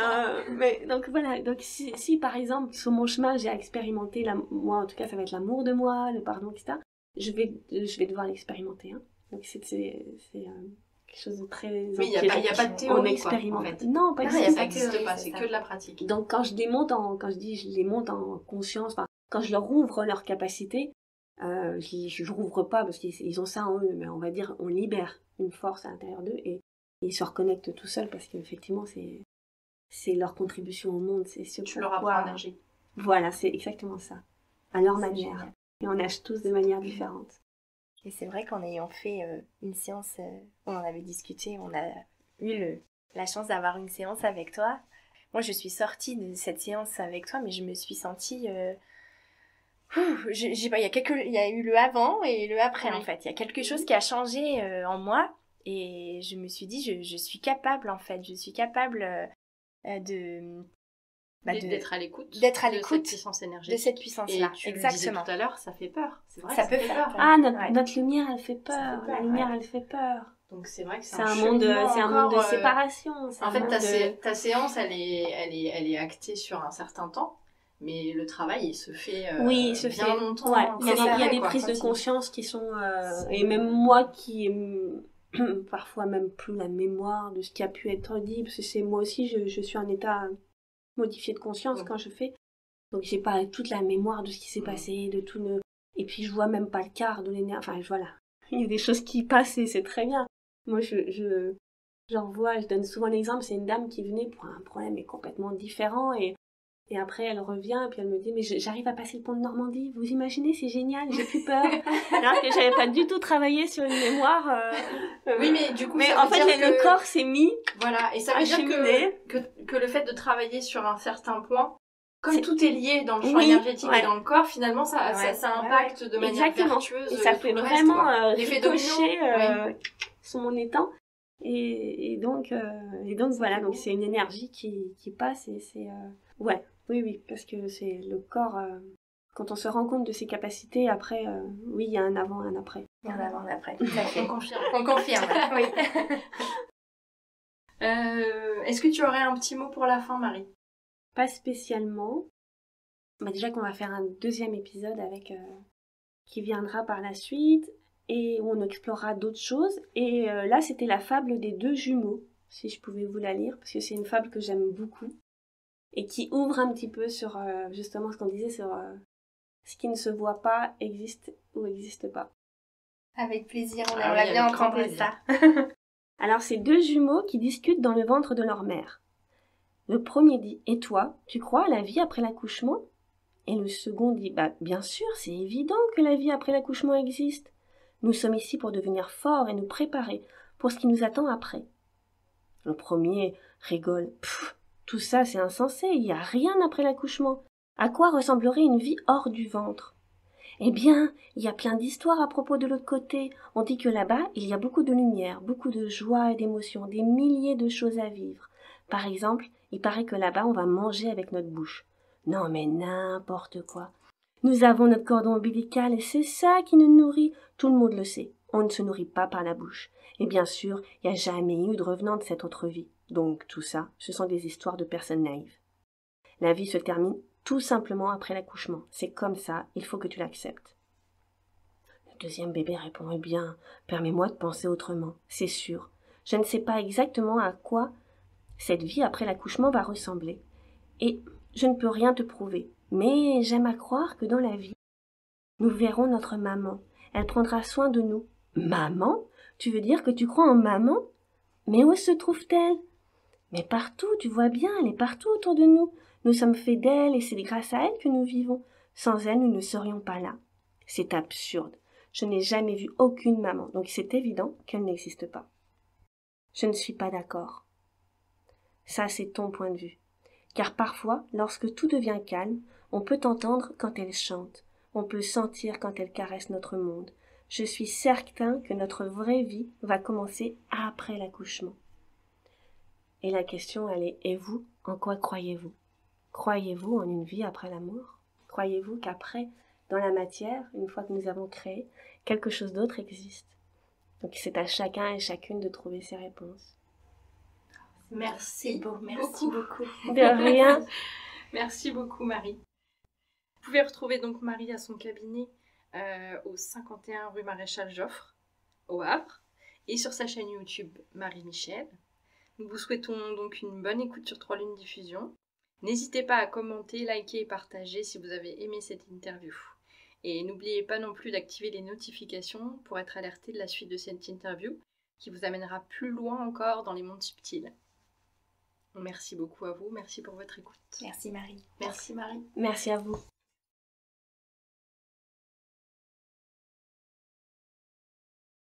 donc voilà. Donc si par exemple, sur mon chemin, j'ai expérimenté, moi en tout cas, ça va être l'amour de moi, le pardon, etc. Je vais devoir l'expérimenter. Hein. Donc c'est quelque chose de très... Oui, il n'y a pas de théorie, on expérimente. Quoi, en fait. Non, pas ça n'existe pas, c'est que de la pratique. Donc quand je les monte en conscience, quand je leur ouvre leur capacité, je rouvre pas parce qu'ils ont ça en eux, mais on va dire on libère une force à l'intérieur d'eux et ils se reconnectent tout seuls parce qu'effectivement c'est leur contribution au monde, c'est ce tu leur apprends à nager. Voilà, c'est exactement ça, à leur manière. Génial. Et on nage tous de manière différente. Et c'est vrai qu'en ayant fait une séance, on en avait discuté, on a eu la chance d'avoir une séance avec toi. Moi, je suis sortie de cette séance avec toi, mais je me suis sentie... il y a eu le avant et le après, en fait. Il y a quelque chose qui a changé en moi et je me suis dit, je suis capable, en fait. Je suis capable d'être à l'écoute. De cette puissance énergétique. De cette puissance-là, et tu exactement. Le disais tout à l'heure, ça fait peur. C'est vrai, ça peut faire peur. Ah, notre lumière, elle fait peur. La lumière, elle fait peur. Donc c'est vrai que c'est un monde de séparation. En fait, ta séance, elle est actée sur un certain temps. Mais le travail, il se fait bien longtemps. Ouais. Il y a des prises de conscience qui sont... et même moi qui parfois même plus la mémoire de ce qui a pu être dit, parce que c'est moi aussi, je suis en état modifié de conscience quand je fais. Donc j'ai pas toute la mémoire de ce qui s'est passé, de tout le... Et puis je vois même pas le quart de l'énergie. Enfin voilà, il y a des choses qui passent et c'est très bien. Moi j'en vois, je donne souvent l'exemple, c'est une dame qui venait pour un problème complètement différent et après, elle revient et puis elle me dit « Mais j'arrive à passer le pont de Normandie. Vous imaginez, c'est génial, j'ai plus peur. » Alors que j'avais pas du tout travaillé sur une mémoire. Oui, mais du coup, mais en fait, le corps s'est mis. Voilà, et ça veut dire que le fait de travailler sur un certain point, comme tout est lié dans le champ énergétique et dans le corps, finalement, ça impacte de manière vertueuse. Et ça fait vraiment ricocher sur mon étang. Et donc voilà, donc c'est une énergie qui passe et c'est... Oui, parce que c'est le corps, quand on se rend compte de ses capacités, après, oui, il y a un avant et un après. Il y a un avant et un après, tout à fait. On confirme, oui. Est-ce que tu aurais un petit mot pour la fin, Marie? Pas spécialement. Déjà qu'on va faire un deuxième épisode qui viendra par la suite, et où on explorera d'autres choses. Et là, c'était la fable des 2 jumeaux, si je pouvais vous la lire, parce que c'est une fable que j'aime beaucoup. Et qui ouvre un petit peu sur justement ce qu'on disait sur ce qui ne se voit pas existe ou n'existe pas. Avec plaisir, on aimerait bien entendre ça. Alors, c'est 2 jumeaux qui discutent dans le ventre de leur mère. Le premier dit « Et toi, tu crois à la vie après l'accouchement ?» Et le second dit « Bien sûr, c'est évident que la vie après l'accouchement existe. Nous sommes ici pour devenir forts et nous préparer pour ce qui nous attend après. » Le premier rigole « Tout ça, c'est insensé, il n'y a rien après l'accouchement. À quoi ressemblerait une vie hors du ventre? Eh bien, il y a plein d'histoires à propos de l'autre côté. On dit que là-bas, il y a beaucoup de lumière, beaucoup de joie et d'émotions, des milliers de choses à vivre. Par exemple, il paraît que là-bas, on va manger avec notre bouche. Non, mais n'importe quoi. Nous avons notre cordon ombilical et c'est ça qui nous nourrit. Tout le monde le sait. On ne se nourrit pas par la bouche. Et bien sûr, il n'y a jamais eu de revenant de cette autre vie. Donc tout ça, ce sont des histoires de personnes naïves. La vie se termine tout simplement après l'accouchement. C'est comme ça, il faut que tu l'acceptes. Le deuxième bébé répond « Eh bien, permets-moi de penser autrement, c'est sûr. Je ne sais pas exactement à quoi cette vie après l'accouchement va ressembler. Et je ne peux rien te prouver. Mais j'aime à croire que dans la vie, nous verrons notre maman. Elle prendra soin de nous. Maman? Tu veux dire que tu crois en maman? Mais où se trouve-t-elle? Mais partout, tu vois bien, elle est partout autour de nous. Nous sommes faits d'elle et c'est grâce à elle que nous vivons. Sans elle, nous ne serions pas là. C'est absurde. Je n'ai jamais vu aucune maman, donc c'est évident qu'elle n'existe pas. Je ne suis pas d'accord. Ça, c'est ton point de vue. Car parfois, lorsque tout devient calme, on peut entendre quand elle chante, on peut sentir quand elle caresse notre monde. Je suis certain que notre vraie vie va commencer après l'accouchement. Et la question, elle est, et vous, en quoi croyez-vous? Croyez-vous en une vie après la mort? Croyez-vous qu'après, dans la matière, une fois que nous avons créé, quelque chose d'autre existe? Donc c'est à chacun et chacune de trouver ses réponses. Merci Merci beaucoup. De rien. Merci beaucoup Marie. Vous pouvez retrouver donc Marie à son cabinet au 51 rue Maréchal Joffre, au Havre, et sur sa chaîne YouTube Marie Michel. Nous vous souhaitons donc une bonne écoute sur 3 Lunes Diffusion. N'hésitez pas à commenter, liker et partager si vous avez aimé cette interview. Et n'oubliez pas non plus d'activer les notifications pour être alerté de la suite de cette interview qui vous amènera plus loin encore dans les mondes subtils. Merci beaucoup à vous, merci pour votre écoute. Merci Marie. Merci Marie. Merci à vous.